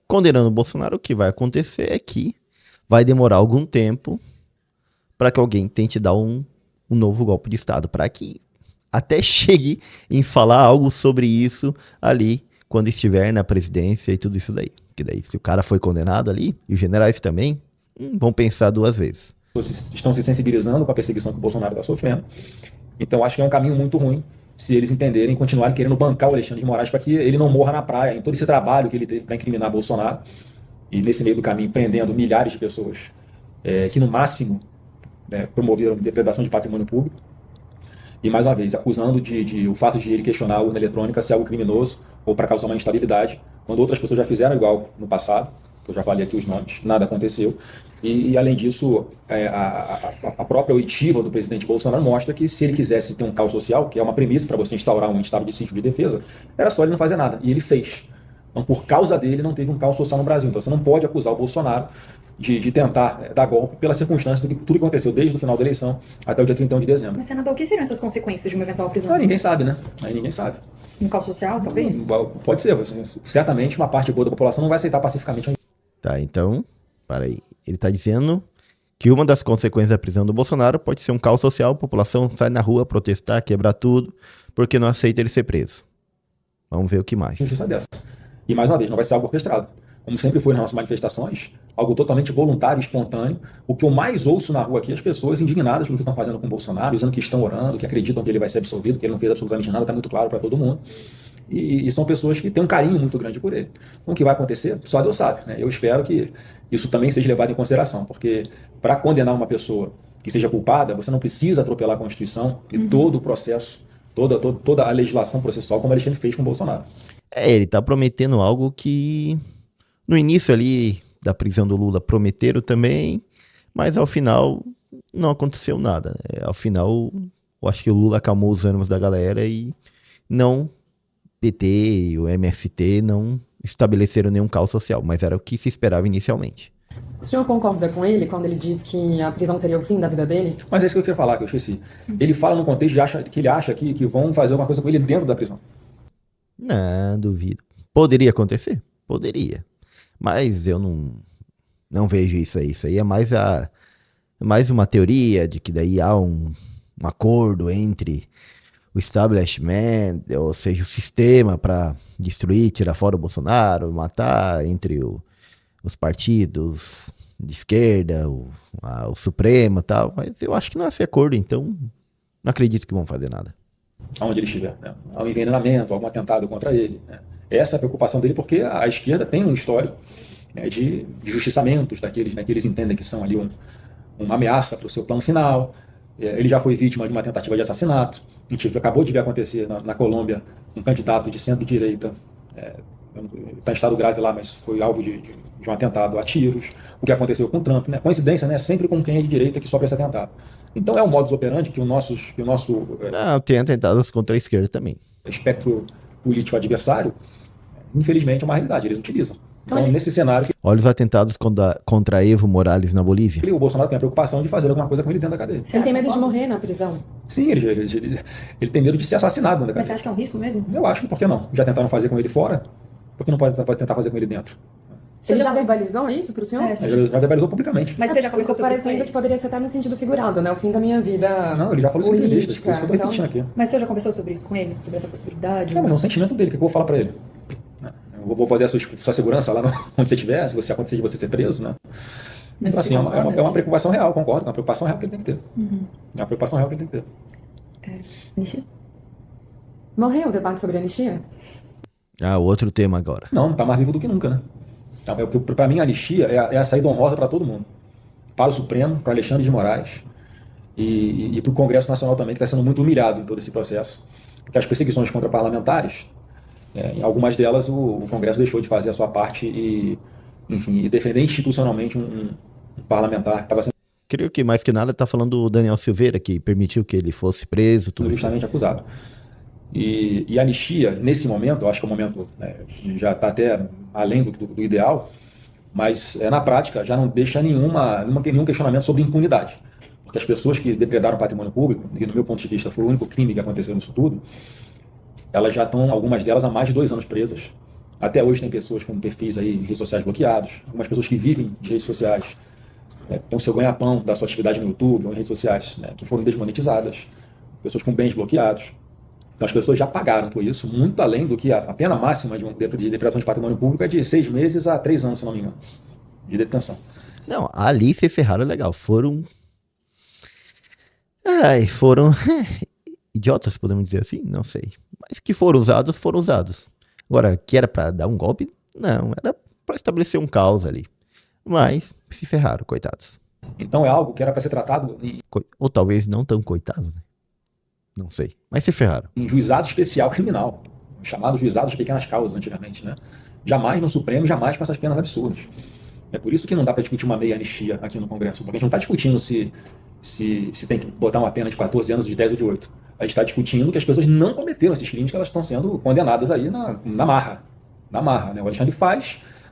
Speaker 3: condenando o Bolsonaro, o que vai acontecer é que vai demorar algum tempo para que alguém tente dar um novo golpe de Estado, para que até chegue em falar algo sobre isso ali, quando estiver na presidência e tudo isso daí. Porque daí, se o cara foi condenado ali, e os generais também, vão pensar duas vezes.
Speaker 1: As pessoas estão se sensibilizando com a perseguição que o Bolsonaro está sofrendo. Então, acho que é um caminho muito ruim se eles entenderem e continuarem querendo bancar o Alexandre de Moraes para que ele não morra na praia, em todo esse trabalho que ele teve para incriminar Bolsonaro, e nesse meio do caminho prendendo milhares de pessoas que, no máximo, promoveram depredação de patrimônio público. E, mais uma vez, acusando o fato de ele questionar a urna eletrônica ser algo criminoso ou para causar uma instabilidade, quando outras pessoas já fizeram igual no passado, que eu já falei aqui os nomes, nada aconteceu. E além disso, a própria oitiva do presidente Bolsonaro mostra que se ele quisesse ter um caos social, que é uma premissa para você instaurar um estado de sítio de defesa, era só ele não fazer nada. E ele fez. Então, por causa dele, não teve um caos social no Brasil. Então, você não pode acusar o Bolsonaro de tentar dar golpe pela circunstância do que tudo que aconteceu desde o final da eleição até o dia 31 de dezembro.
Speaker 4: Mas, senador, o que seriam essas consequências de uma eventual prisão?
Speaker 1: Ninguém sabe, né? Aí ninguém sabe.
Speaker 4: Um caos social, talvez?
Speaker 1: Pode ser. Certamente uma parte boa da população não vai aceitar pacificamente.
Speaker 3: Tá, então, para aí. Ele está dizendo que uma das consequências da prisão do Bolsonaro pode ser um caos social, a população sai na rua protestar, quebrar tudo, porque não aceita ele ser preso. Vamos ver o que mais.
Speaker 1: Justiça dessa. E mais uma vez, não vai ser algo orquestrado. como sempre foi nas nossas manifestações, algo totalmente voluntário, espontâneo. O que eu mais ouço na rua aqui é as pessoas indignadas com o que estão fazendo com o Bolsonaro, dizendo que estão orando, que acreditam que ele vai ser absolvido, que ele não fez absolutamente nada, está muito claro para todo mundo. E são pessoas que têm um carinho muito grande por ele. Então, o que vai acontecer, só Deus sabe, né? Eu espero que isso também seja levado em consideração, porque para condenar uma pessoa que seja culpada, você não precisa atropelar a Constituição e todo o processo, toda a legislação processual, como o Alexandre fez com o Bolsonaro.
Speaker 3: Ele tá prometendo algo que no início ali da prisão do Lula prometeram também, mas ao final não aconteceu nada. Ao final, eu acho que o Lula acalmou os ânimos da galera e não PT e o MST não estabeleceram nenhum caos social, mas era o que se esperava inicialmente.
Speaker 5: O senhor concorda com ele quando ele diz que a prisão seria o fim da vida dele?
Speaker 1: Mas é isso que eu queria falar, que eu esqueci. Ele fala no contexto que ele acha que vão fazer alguma coisa com ele dentro da prisão.
Speaker 3: Não, duvido. Poderia acontecer? Poderia. Mas eu não vejo isso aí. Isso aí é mais uma teoria de que daí há um acordo entre o establishment, ou seja, o sistema para destruir, tirar fora o Bolsonaro, matar entre os partidos de esquerda, o Supremo e tal. Mas eu acho que não é esse acordo, então não acredito que vão fazer nada.
Speaker 1: Aonde ele estiver, né? Há um envenenamento, algum atentado contra ele, né? Essa é a preocupação dele, porque a esquerda tem um histórico, né, de justiçamentos daqueles, né, que eles entendem que são ali uma ameaça para o seu plano final. Ele já foi vítima de uma tentativa de assassinato. A gente acabou de ver acontecer na Colômbia um candidato de centro-direita, está em estado grave lá, mas foi alvo de um atentado a tiros. O que aconteceu com o Trump, né? Coincidência, né? Sempre com quem é de direita que sofre esse atentado. Então é um modus operandi que o nosso
Speaker 3: Tem atentados contra a esquerda também.
Speaker 1: espectro político adversário, infelizmente, é uma realidade, eles utilizam. Então,
Speaker 5: Olha.
Speaker 1: nesse cenário,
Speaker 3: Olha os atentados contra Evo Morales na Bolívia.
Speaker 1: o Bolsonaro tem a preocupação de fazer alguma coisa com ele dentro da cadeia.
Speaker 5: Ele tem medo de morrer na prisão.
Speaker 1: Sim, ele tem medo de ser assassinado dentro da
Speaker 4: Mas você
Speaker 1: cadeia.
Speaker 4: acha que é um risco mesmo?
Speaker 1: Eu acho que por que não? Já tentaram fazer com ele fora, por que não pode tentar fazer com ele dentro?
Speaker 5: Você já verbalizou isso pro senhor?
Speaker 4: É,
Speaker 1: Ele já verbalizou publicamente.
Speaker 4: Mas você já conversou sobre isso com
Speaker 5: parecendo
Speaker 4: ele?
Speaker 5: que poderia ser até no sentido figurado, né? O fim da minha vida
Speaker 1: Não, ele já falou isso em entrevistas, por
Speaker 5: política.
Speaker 1: isso que eu tô repetindo aqui.
Speaker 4: Mas você já conversou sobre isso com ele? Sobre essa possibilidade?
Speaker 1: Não, mas é um sentimento dele, o que eu vou falar pra ele? Eu vou fazer a sua segurança lá onde você estiver, se você acontecer de você ser preso, né?
Speaker 4: Mas
Speaker 1: Então, assim,
Speaker 4: você
Speaker 1: é
Speaker 4: concorda
Speaker 1: uma
Speaker 4: que-
Speaker 1: preocupação real, concordo, é uma preocupação real que ele tem que ter.
Speaker 4: Uhum.
Speaker 1: É uma preocupação real que ele tem que ter.
Speaker 4: Nishi?
Speaker 5: Morreu o debate sobre anistia?
Speaker 3: Outro tema agora.
Speaker 1: Não tá mais vivo do que nunca, né? Para mim, a anistia é a saída honrosa para todo mundo. Para o Supremo, para Alexandre de Moraes e para o Congresso Nacional também, que está sendo muito humilhado em todo esse processo. Porque as perseguições contra parlamentares, em algumas delas o Congresso deixou de fazer a sua parte e defender institucionalmente um parlamentar que estava sendo
Speaker 3: Creio que mais que nada tá falando do Daniel Silveira, que permitiu que ele fosse preso, tudo isso.
Speaker 1: justamente acusado. E a anistia, nesse momento, eu acho que é um momento, né, já está até além do ideal, mas na prática já não deixa nenhum questionamento sobre impunidade. Porque as pessoas que depredaram o patrimônio público, e no meu ponto de vista foi o único crime que aconteceu nisso tudo, elas já estão, algumas delas, há mais de 2 anos presas. Até hoje tem pessoas com perfis aí em redes sociais bloqueados, algumas pessoas que vivem de redes sociais, têm o seu ganha-pão da sua atividade no YouTube ou em redes sociais, que foram desmonetizadas, pessoas com bens bloqueados. Então as pessoas já pagaram por isso, muito além do que a pena máxima de depredação de patrimônio público é de 6 meses a 3 anos, se não me engano, de detenção.
Speaker 3: Não, ali se ferraram legal. Foram idiotas, podemos dizer assim? Não sei. Mas que foram usados, foram usados. Agora, que era pra dar um golpe? Não, era pra estabelecer um caos ali. Mas se ferraram, coitados.
Speaker 1: Então é algo que era para ser tratado
Speaker 3: Ou talvez não tão coitados, né? Não sei. Mas se ferraram.
Speaker 1: em juizado especial criminal, chamado juizado de pequenas causas antigamente, né? Jamais no Supremo, jamais com essas penas absurdas. É por isso que não dá para discutir uma meia anistia aqui no Congresso, porque a gente não está discutindo se tem que botar uma pena de 14 anos, de 10 ou de 8. A gente está discutindo que as pessoas não cometeram esses crimes, que elas estão sendo condenadas aí na marra. Na marra, né? O Alexandre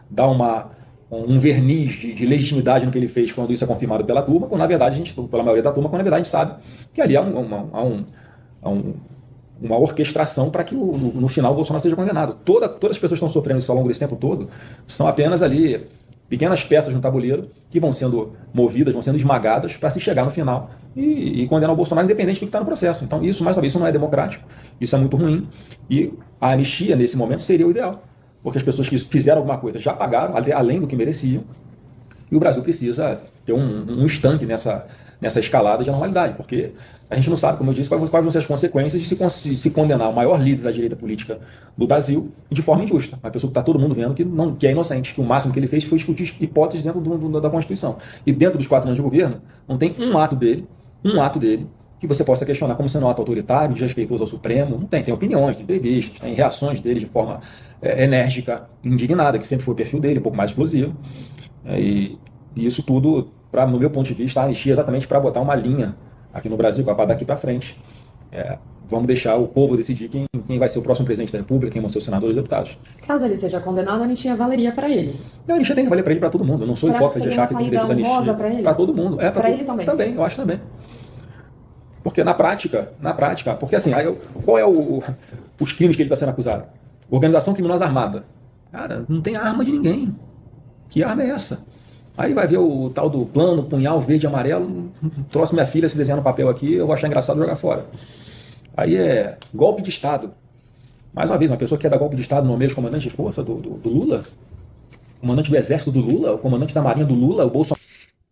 Speaker 1: dá um verniz de legitimidade no que ele fez quando isso é confirmado pela turma, quando na verdade pela maioria da turma, quando na verdade a gente sabe que ali há uma orquestração para que no final o Bolsonaro seja condenado. Todas as pessoas que estão sofrendo isso ao longo desse tempo todo são apenas ali pequenas peças no tabuleiro que vão sendo movidas, vão sendo esmagadas para se chegar no final e condenar o Bolsonaro independente do que está no processo. Então isso, mais uma vez, isso não é democrático, isso é muito ruim e a anistia nesse momento seria o ideal. porque as pessoas que fizeram alguma coisa já pagaram, além do que mereciam, e o Brasil precisa ter um estanque nessa escalada de anormalidade, porque a gente não sabe, como eu disse, quais vão ser as consequências de se condenar o maior líder da direita política do Brasil de forma injusta. Uma pessoa que está todo mundo vendo que é inocente, que o máximo que ele fez foi discutir hipóteses dentro da Constituição. E dentro dos 4 anos de governo, não tem um ato dele, que você possa questionar como sendo um ato autoritário, desrespeitoso ao Supremo. Não tem. Tem opiniões, tem entrevistas, tem reações dele de forma enérgica, indignada, que sempre foi o perfil dele, um pouco mais explosivo. E isso tudo, no meu ponto de vista, a anistia é exatamente para botar uma linha aqui no Brasil, para daqui para frente. Vamos deixar o povo decidir quem vai ser o próximo presidente da República, quem vão ser os senadores e deputados.
Speaker 5: Caso ele seja condenado, a anistia valeria para ele.
Speaker 1: A anistia tem que valer para ele, para todo mundo. Eu não sou hipócrita de achar que tem que ter tudo anistia.
Speaker 5: Para ele?
Speaker 1: Para todo mundo.
Speaker 5: Para ele também?
Speaker 1: Também, eu acho também. Porque na prática, porque assim, qual é os crimes que ele está sendo acusado? Organização criminosa armada. Cara, não tem arma de ninguém. Que arma é essa? Aí vai ver o tal do plano, punhal verde e amarelo, trouxe minha filha se desenhar no papel aqui, eu vou achar engraçado jogar fora. Aí é golpe de Estado. Mais uma vez, uma pessoa que quer dar golpe de Estado no meio do comandante de força do Lula, o comandante do exército do Lula, o comandante da marinha do Lula, o Bolsonaro.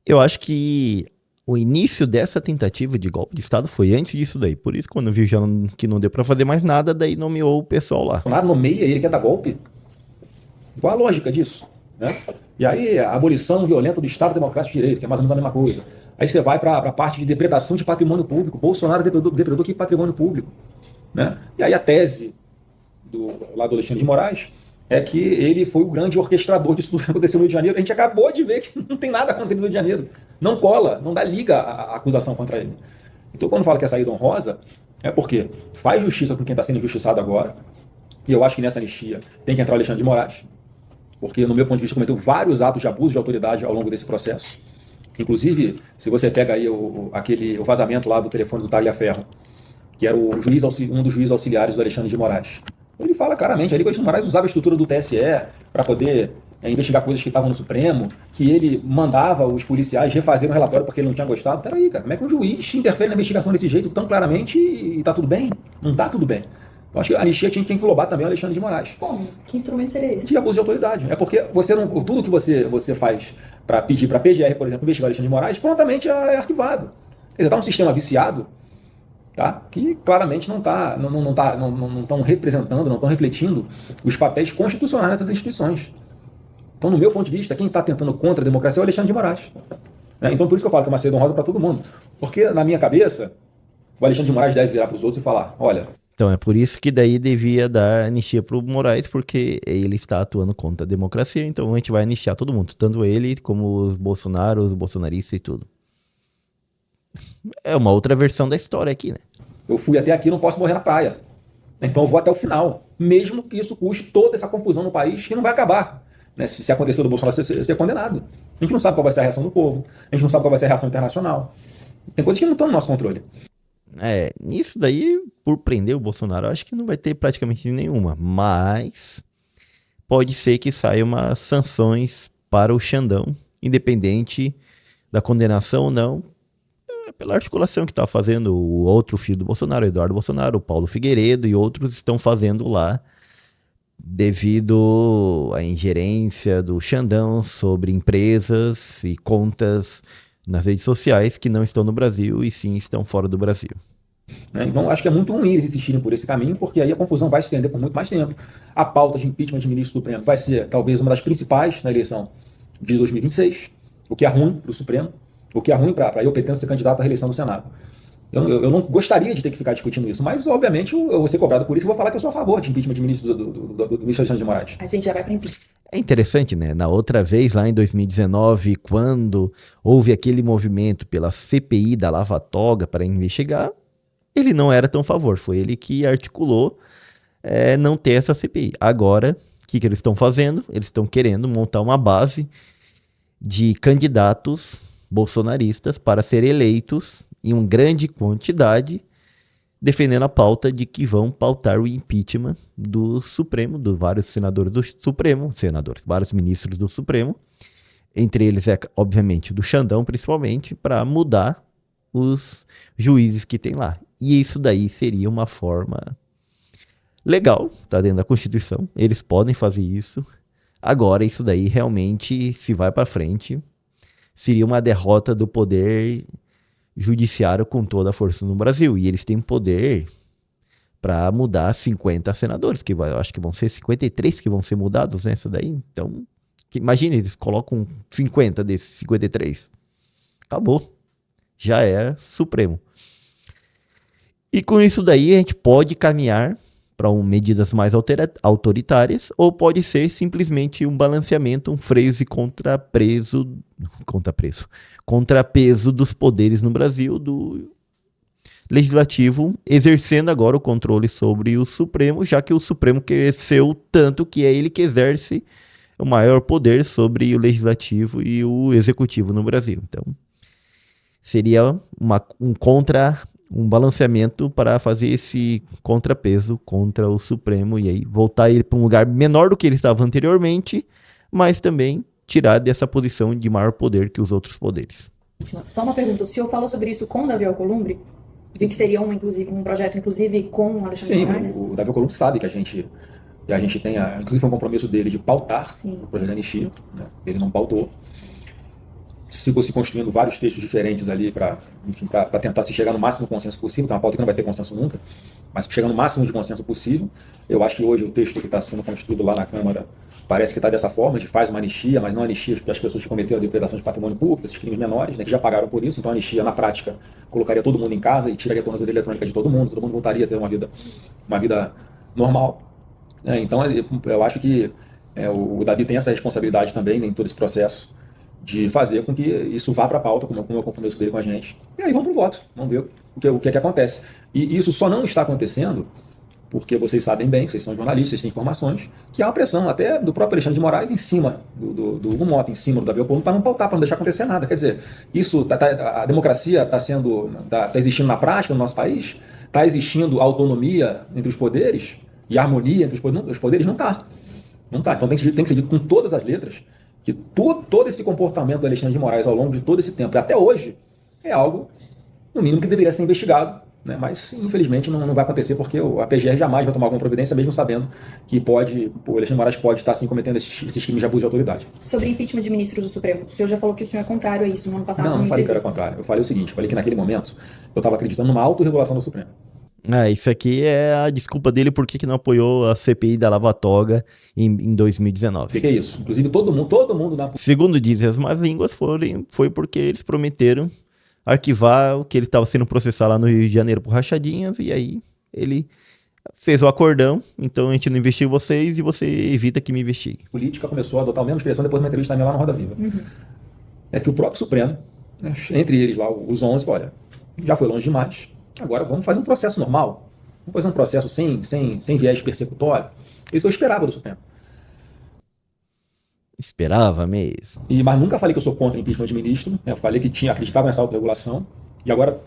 Speaker 3: Eu acho que o início dessa tentativa de golpe de Estado foi antes disso daí. Por isso, quando viu já que não deu pra fazer mais nada, daí nomeou o pessoal lá.
Speaker 1: Bolsonaro nomeia e ele quer dar golpe. Qual a lógica disso? Né? E aí, a abolição violenta do Estado Democrático de Direito, que é mais ou menos a mesma coisa. Aí você vai para a parte de depredação de patrimônio público. Bolsonaro depredou que patrimônio público. Né? E aí a tese do Alexandre de Moraes é que ele foi o grande orquestrador disso tudo que aconteceu no Rio de Janeiro. A gente acabou de ver que não tem nada contra ele no Rio de Janeiro. Não cola, não dá liga a acusação contra ele. Então, quando fala que é saída honrosa, é porque faz justiça com quem está sendo injustiçado agora. E eu acho que nessa anistia tem que entrar o Alexandre de Moraes, porque, no meu ponto de vista, cometeu vários atos de abuso de autoridade ao longo desse processo. Inclusive, se você pega aí o vazamento lá do telefone do Tagliaferro, que era um dos juízes auxiliares do Alexandre de Moraes, ele fala claramente ali que o Alexandre de Moraes usava a estrutura do TSE para poder investigar coisas que estavam no Supremo, que ele mandava os policiais refazer um relatório porque ele não tinha gostado. Peraí, cara, como é que um juiz interfere na investigação desse jeito tão claramente e tá tudo bem? Não tá tudo bem. Eu acho que a anistia tinha que englobar também o Alexandre de Moraes.
Speaker 4: Como? Que instrumento seria esse?
Speaker 1: De abuso de autoridade. É porque tudo que você faz para pedir para a PGR, por exemplo, investigar o Alexandre de Moraes, prontamente é arquivado. Quer dizer, está um sistema viciado, tá? Que claramente não estão representando, não estão refletindo os papéis constitucionais dessas instituições. Então, no meu ponto de vista, quem está tentando contra a democracia é o Alexandre de Moraes. Então, por isso que eu falo que é uma saída honrosa para todo mundo. Porque, na minha cabeça, o Alexandre de Moraes deve virar para os outros e falar, olha...
Speaker 3: Então é por isso que daí devia dar anistia pro Moraes, porque ele está atuando contra a democracia, então a gente vai anistiar todo mundo, tanto ele como os Bolsonaro, os bolsonaristas e tudo. É uma outra versão da história aqui, né?
Speaker 1: Eu fui até aqui e não posso morrer na praia. Então eu vou até o final, mesmo que isso custe toda essa confusão no país, que não vai acabar. Né? Se acontecer do Bolsonaro ser condenado. A gente não sabe qual vai ser a reação do povo, a gente não sabe qual vai ser a reação internacional. Tem coisas que não estão no nosso controle.
Speaker 3: Nisso daí, por prender o Bolsonaro, eu acho que não vai ter praticamente nenhuma, mas pode ser que saia umas sanções para o Xandão, independente da condenação ou não, pela articulação que está fazendo o outro filho do Bolsonaro, o Eduardo Bolsonaro, o Paulo Figueiredo e outros estão fazendo lá, devido à ingerência do Xandão sobre empresas e contas nas redes sociais que não estão no Brasil e sim estão fora do Brasil.
Speaker 1: Então, acho que é muito ruim eles insistirem por esse caminho, porque aí a confusão vai se estender por muito mais tempo. A pauta de impeachment de ministro do Supremo vai ser, talvez, uma das principais na eleição de 2026, o que é ruim para o Supremo, o que é ruim para eu pretendo ser candidato à reeleição do Senado. Eu não gostaria de ter que ficar discutindo isso, mas, obviamente, eu vou ser cobrado por isso e vou falar que eu sou a favor de impeachment de ministro do ministro Alexandre de Moraes.
Speaker 4: A gente já vai para impeachment.
Speaker 3: É interessante, né? Na outra vez, lá em 2019, quando houve aquele movimento pela CPI da Lava Toga para investigar, ele não era tão a favor. Foi ele que articulou não ter essa CPI. Agora, o que eles estão fazendo? Eles estão querendo montar uma base de candidatos bolsonaristas para serem eleitos em uma grande quantidade, defendendo a pauta de que vão pautar o impeachment do Supremo, dos vários senadores do Supremo, vários ministros do Supremo, entre eles obviamente, do Xandão principalmente, para mudar os juízes que tem lá. E isso daí seria uma forma Legal, tá dentro da Constituição, eles podem fazer isso. Agora, isso daí realmente, se vai pra frente, seria uma derrota do poder judiciário com toda a força no Brasil. E eles têm poder para mudar 50 senadores, que eu acho que vão ser 53 que vão ser mudados nessa daí. Então, imagine, eles colocam 50 desses 53. Acabou. Já é Supremo. E com isso daí a gente pode caminhar para medidas mais autoritárias, ou pode ser simplesmente um balanceamento, um freio e contrapeso dos poderes no Brasil, do Legislativo exercendo agora o controle sobre o Supremo, já que o Supremo cresceu tanto que é ele que exerce o maior poder sobre o Legislativo e o Executivo no Brasil. Então, seria um balanceamento para fazer esse contrapeso contra o Supremo e aí voltar ele para um lugar menor do que ele estava anteriormente, mas também tirar dessa posição de maior poder que os outros poderes.
Speaker 4: Só uma pergunta, o senhor falou sobre isso com o Davi Alcolumbre? Vi que seria um projeto, inclusive, com o Alexandre de Moraes?
Speaker 1: Sim, o Davi Alcolumbre sabe que a gente tem, inclusive foi um compromisso dele de pautar o projeto de anistia, né? Ele não pautou. Se fosse construindo vários textos diferentes ali para tentar se chegar no máximo consenso possível, que é uma pauta que não vai ter consenso nunca, mas chegar no máximo de consenso possível. Eu acho que hoje o texto que está sendo construído lá na Câmara parece que está dessa forma, de faz uma anistia, mas não anistia as pessoas que cometeram a depredação de patrimônio público, esses crimes menores, né, que já pagaram por isso. Então a anistia, na prática, colocaria todo mundo em casa e tiraria a tornozeleira eletrônica de todo mundo voltaria a ter uma vida normal. Então eu acho que o Davi tem essa responsabilidade também, né, em todo esse processo, de fazer com que isso vá para a pauta, como é o compromisso dele com a gente. E aí vamos para o voto, vamos ver o que acontece. E isso só não está acontecendo porque vocês sabem bem, vocês são jornalistas, vocês têm informações, que há uma pressão até do próprio Alexandre de Moraes em cima do Hugo Mota, em cima do Davi Alcolumbre, para não pautar, para não deixar acontecer nada. Quer dizer, a democracia está existindo na prática no nosso país, está existindo autonomia entre os poderes e harmonia entre os poderes, não está. Não está. Então tem que ser dito com todas as letras que todo esse comportamento do Alexandre de Moraes ao longo de todo esse tempo, e até hoje, é algo, no mínimo, que deveria ser investigado, né? Mas, infelizmente, não vai acontecer, porque a PGR jamais vai tomar alguma providência, mesmo sabendo que o Alexandre de Moraes pode estar, sim, cometendo esses crimes de abuso de autoridade.
Speaker 4: Sobre impeachment de ministros do Supremo, o senhor já falou que o senhor é contrário a isso no ano passado.
Speaker 1: Não falei que era contrário. Eu falei o seguinte, falei que naquele momento eu estava acreditando numa autorregulação do Supremo.
Speaker 3: Isso aqui é a desculpa dele por que não apoiou a CPI da Lava Toga em 2019.
Speaker 1: O que é isso? Inclusive todo mundo na...
Speaker 3: Segundo dizem as más línguas, foi porque eles prometeram arquivar o que ele estava sendo processado lá no Rio de Janeiro por rachadinhas, e aí ele fez o acordão, então a gente não investiga vocês e você evita que me investigue.
Speaker 1: A política começou a adotar a mesma expressão depois de uma entrevista minha lá na Roda Viva. É que o próprio Supremo, né, entre eles lá, os 11, olha, já foi longe demais. Agora vamos fazer um processo normal. Vamos fazer um processo sem viés persecutório. Isso eu esperava do Supremo.
Speaker 3: Esperava mesmo.
Speaker 1: Mas nunca falei que eu sou contra o impeachment de ministro. Né? Eu falei que acreditava nessa autorregulação. E agora,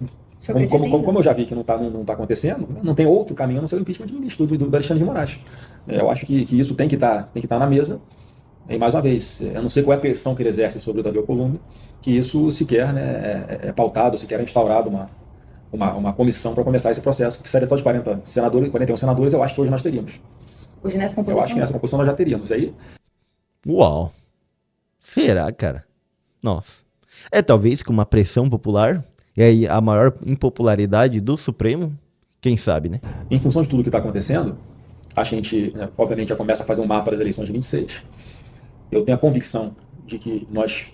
Speaker 1: como eu já vi que não está acontecendo, não tem outro caminho a não ser o impeachment de ministro do Alexandre de Moraes. Eu acho que isso tem que estar na mesa. E mais uma vez, eu não sei qual é a pressão que ele exerce sobre o Davi Alcolumbre, que isso sequer, né, é pautado, sequer é instaurado uma comissão para começar esse processo, que precisaria só de 41 senadores, eu acho que hoje nós teríamos.
Speaker 4: Hoje nessa composição?
Speaker 1: Eu acho que nessa composição nós já teríamos. Aí...
Speaker 3: Uau! Será, cara? Nossa. Talvez com uma pressão popular, e aí a maior impopularidade do Supremo, quem sabe, né?
Speaker 1: Em função de tudo que está acontecendo, a gente, né, obviamente, já começa a fazer um mapa das eleições de 26. Eu tenho a convicção de que nós,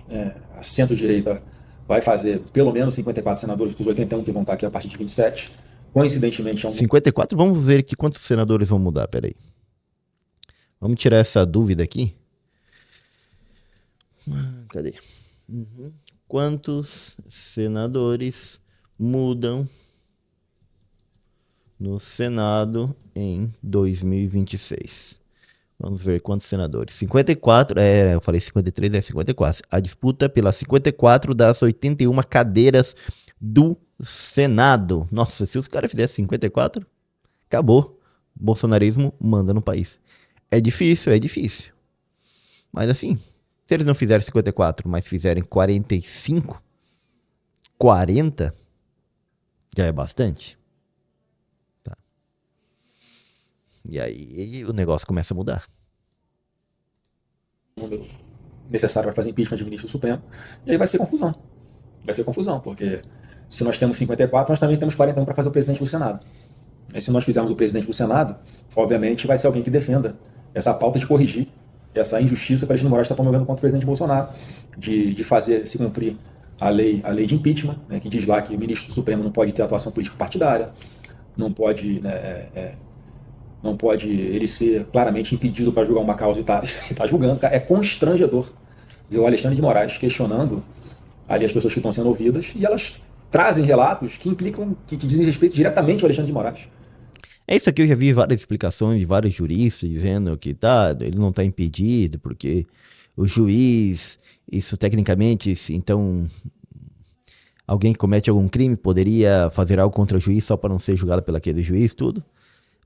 Speaker 1: a centro-direita, vai fazer pelo menos 54 senadores dos 81 que vão estar aqui a partir de 27. Coincidentemente...
Speaker 3: 54? Vamos ver aqui quantos senadores vão mudar, peraí. Vamos tirar essa dúvida aqui. Cadê? Quantos senadores mudam no Senado em 2026? Vamos ver quantos senadores. 54, eu falei 53, 54. A disputa pelas 54 das 81 cadeiras do Senado. Nossa, se os caras fizessem 54, acabou. Bolsonarismo manda no país. É difícil. Mas assim, se eles não fizerem 54, mas fizerem 45, 40, já é bastante. Tá. E aí o negócio começa a mudar.
Speaker 1: Número necessário para fazer impeachment de ministro do Supremo, e aí vai ser confusão. Vai ser confusão, porque se nós temos 54, nós também temos 41 para fazer o presidente do Senado. E se nós fizermos o presidente do Senado, obviamente vai ser alguém que defenda essa pauta de corrigir essa injustiça que a Alexandre de Moraes está promovendo contra o presidente Bolsonaro, de fazer se cumprir a lei de impeachment, né, que diz lá que o ministro do Supremo não pode ter atuação política partidária, não pode, não pode ele ser claramente impedido para julgar uma causa e tá julgando. É constrangedor ver o Alexandre de Moraes questionando ali as pessoas que estão sendo ouvidas, e elas trazem relatos que implicam, que dizem respeito diretamente ao Alexandre de Moraes.
Speaker 3: É isso aqui, eu já vi várias explicações de vários juristas dizendo que ele não está impedido, porque o juiz, isso tecnicamente, então alguém que comete algum crime poderia fazer algo contra o juiz só para não ser julgado pelo aquele juiz, tudo.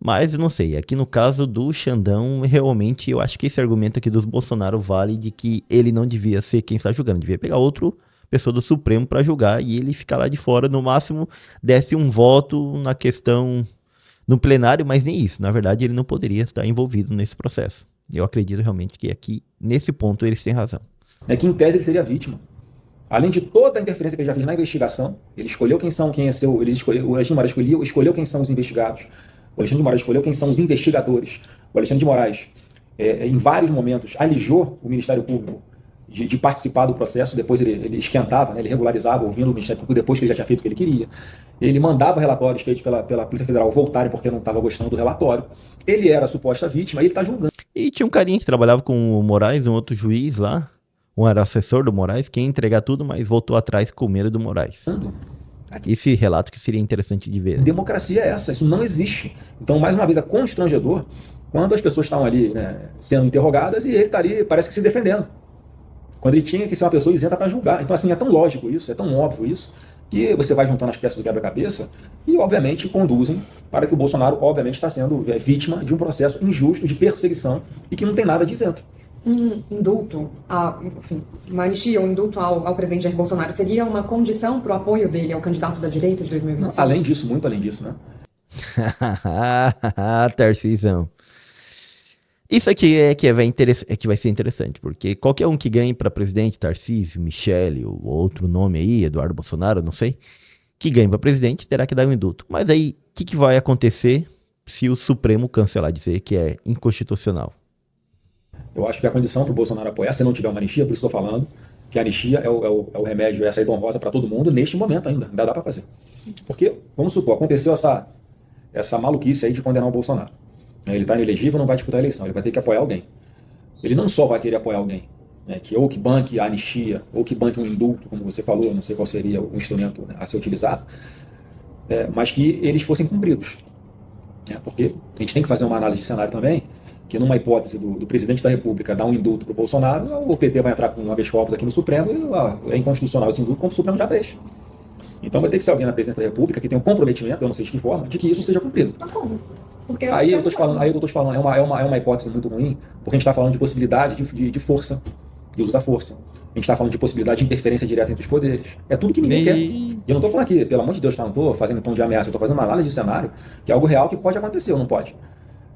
Speaker 3: Mas eu não sei, aqui no caso do Xandão, realmente eu acho que esse argumento aqui dos Bolsonaro vale de que ele não devia ser quem está julgando, devia pegar outra pessoa do Supremo para julgar e ele ficar lá de fora, no máximo desse um voto na questão no plenário, mas nem isso, na verdade ele não poderia estar envolvido nesse processo. Eu acredito realmente que aqui, nesse ponto, eles têm razão.
Speaker 1: É que em tese ele seria vítima. Além de toda a interferência que ele já fez na investigação, ele escolheu quem é seu, o Alexandre de Moraes escolheu quem são os investigados, o Alexandre de Moraes escolheu quem são os investigadores, o Alexandre de Moraes, em vários momentos, alijou o Ministério Público de participar do processo, depois ele esquentava, né, ele regularizava ouvindo o Ministério Público depois que ele já tinha feito o que ele queria. Ele mandava relatórios feitos pela Polícia Federal voltarem porque não estava gostando do relatório. Ele era a suposta vítima e ele está julgando.
Speaker 3: E tinha um carinha que trabalhava com o Moraes, um outro juiz lá, um era assessor do Moraes, quem ia entregar tudo, mas voltou atrás com medo do Moraes. Esse relato que seria interessante de ver.
Speaker 1: Democracia é essa, isso não existe. Então, mais uma vez, é constrangedor quando as pessoas estão ali, né, sendo interrogadas e ele está ali, parece que se defendendo. Quando ele tinha que ser uma pessoa isenta para julgar. Então, assim, é tão lógico isso, é tão óbvio isso, que você vai juntando as peças do quebra-cabeça e, obviamente, conduzem para que o Bolsonaro, obviamente, está sendo vítima de um processo injusto de perseguição e que não tem nada de isento.
Speaker 5: Um indulto, enfim, uma anistia, um indulto ao presidente Jair Bolsonaro seria uma condição para o apoio dele ao candidato da direita de 2026?
Speaker 1: Além disso, muito além disso, né?
Speaker 3: Tarcísio. Isso aqui é que vai ser interessante, porque qualquer um que ganhe para presidente, Tarcísio, Michele, ou outro nome aí, Eduardo Bolsonaro, não sei, que ganhe para presidente, terá que dar um indulto. Mas aí, o que vai acontecer se o Supremo cancelar, dizer que é inconstitucional?
Speaker 1: Eu acho que a condição para o Bolsonaro apoiar, se não tiver uma anistia, por isso estou falando, que a anistia é o remédio, é a saída honrosa para todo mundo, neste momento ainda dá para fazer. Porque, vamos supor, aconteceu essa maluquice aí de condenar o Bolsonaro. Ele está inelegível, não vai disputar a eleição, ele vai ter que apoiar alguém. Ele não só vai querer apoiar alguém, né, ou que banque a anistia, ou que banque um indulto, como você falou, não sei qual seria o instrumento, né, a ser utilizado, mas que eles fossem cumpridos. Porque a gente tem que fazer uma análise de cenário também, que numa hipótese do presidente da República dar um indulto para o Bolsonaro, o PT vai entrar com um habeas corpus aqui no Supremo e é inconstitucional esse indulto, como o Supremo já fez. Então vai ter que ser alguém na presidência da República que tenha um comprometimento, eu não sei de que forma, de que isso seja cumprido.
Speaker 5: Mas como? Porque
Speaker 1: Aí eu tô te falando, é uma hipótese muito ruim, porque a gente está falando de possibilidade de força, de uso da força. A gente está falando de possibilidade de interferência direta entre os poderes. É tudo que ninguém quer. E eu não estou falando aqui, pelo amor de Deus, não estou fazendo tom de ameaça, eu estou fazendo uma análise de cenário, que é algo real que pode acontecer ou não pode.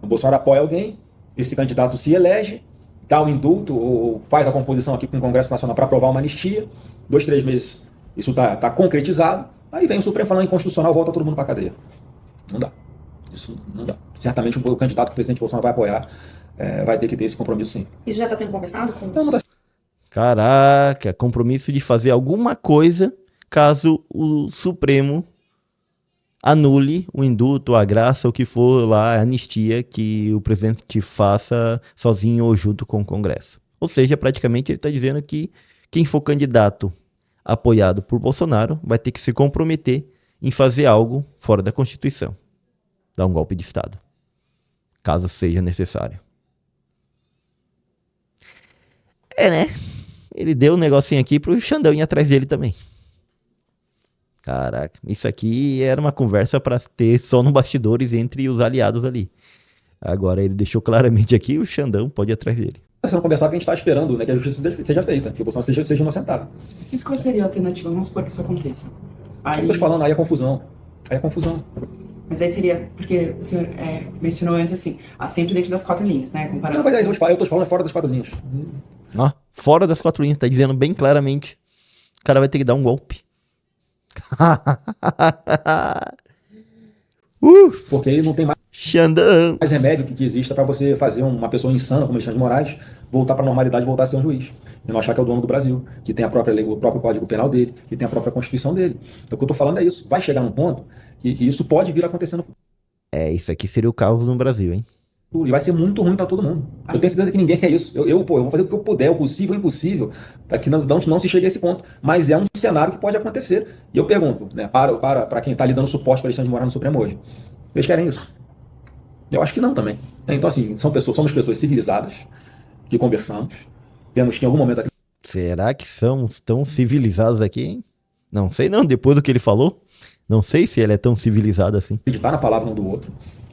Speaker 1: O Bolsonaro apoia alguém, esse candidato se elege, dá um indulto ou faz a composição aqui com o Congresso Nacional para aprovar uma anistia, 2, 3 meses isso está concretizado, aí vem o Supremo falando inconstitucional, volta todo mundo para a cadeia. Não dá. Isso não dá. Certamente o candidato que o presidente Bolsonaro vai apoiar vai ter que ter esse compromisso, sim.
Speaker 4: Isso já está sendo conversado com
Speaker 3: Caraca, compromisso de fazer alguma coisa caso o Supremo anule o indulto, a graça, o que for lá, a anistia que o presidente faça sozinho ou junto com o Congresso. Ou seja, praticamente ele está dizendo que quem for candidato apoiado por Bolsonaro vai ter que se comprometer em fazer algo fora da Constituição. Dar um golpe de Estado, caso seja necessário. Né? Ele deu um negocinho aqui pro Xandão ir atrás dele também. Caraca, isso aqui era uma conversa para ter só no bastidores entre os aliados ali. Agora ele deixou claramente aqui, o Xandão pode ir atrás dele.
Speaker 1: Está sendo conversado que a gente está esperando, né, que a justiça seja feita, que o Bolsonaro seja inocentado.
Speaker 2: Isso qual seria a alternativa? Vamos supor que isso aconteça.
Speaker 1: Aí eu tô te falando, aí é confusão. Aí é confusão.
Speaker 2: Mas aí seria, porque o senhor mencionou antes assim, sempre dentro das 4 linhas, né?
Speaker 1: Não,
Speaker 2: Comparando.
Speaker 1: mas aí eu tô falando fora das 4 linhas.
Speaker 3: Ó, fora das 4 linhas, tá dizendo bem claramente. O cara vai ter que dar um golpe.
Speaker 1: Porque aí não tem
Speaker 3: Xandão.
Speaker 1: mais remédio que exista para você fazer uma pessoa insana como Alexandre de Moraes voltar para a normalidade, voltar a ser um juiz. E não achar que é o dono do Brasil, que tem a própria lei, o próprio Código Penal dele, que tem a própria Constituição dele. Então, o que eu estou falando é isso. Vai chegar num ponto que isso pode vir a acontecer no
Speaker 3: É, isso aqui seria o caos no Brasil, hein?
Speaker 1: futuro. E vai ser muito ruim para todo mundo. Eu tenho certeza que ninguém quer isso. Eu vou fazer o que eu puder, o possível e o impossível, para que não se chegue a esse ponto. Mas é um cenário que pode acontecer. E eu pergunto, né, para quem está lhe dando suporte para Alexandre de Moraes no Supremo hoje, eles querem isso? Eu acho que não também. Então, assim, somos pessoas civilizadas, que conversamos, temos que em algum momento
Speaker 3: Será que são tão civilizados aqui, hein? Não sei não, depois do que ele falou. Não sei se ele é tão civilizado assim.
Speaker 1: acreditar na palavra um do outro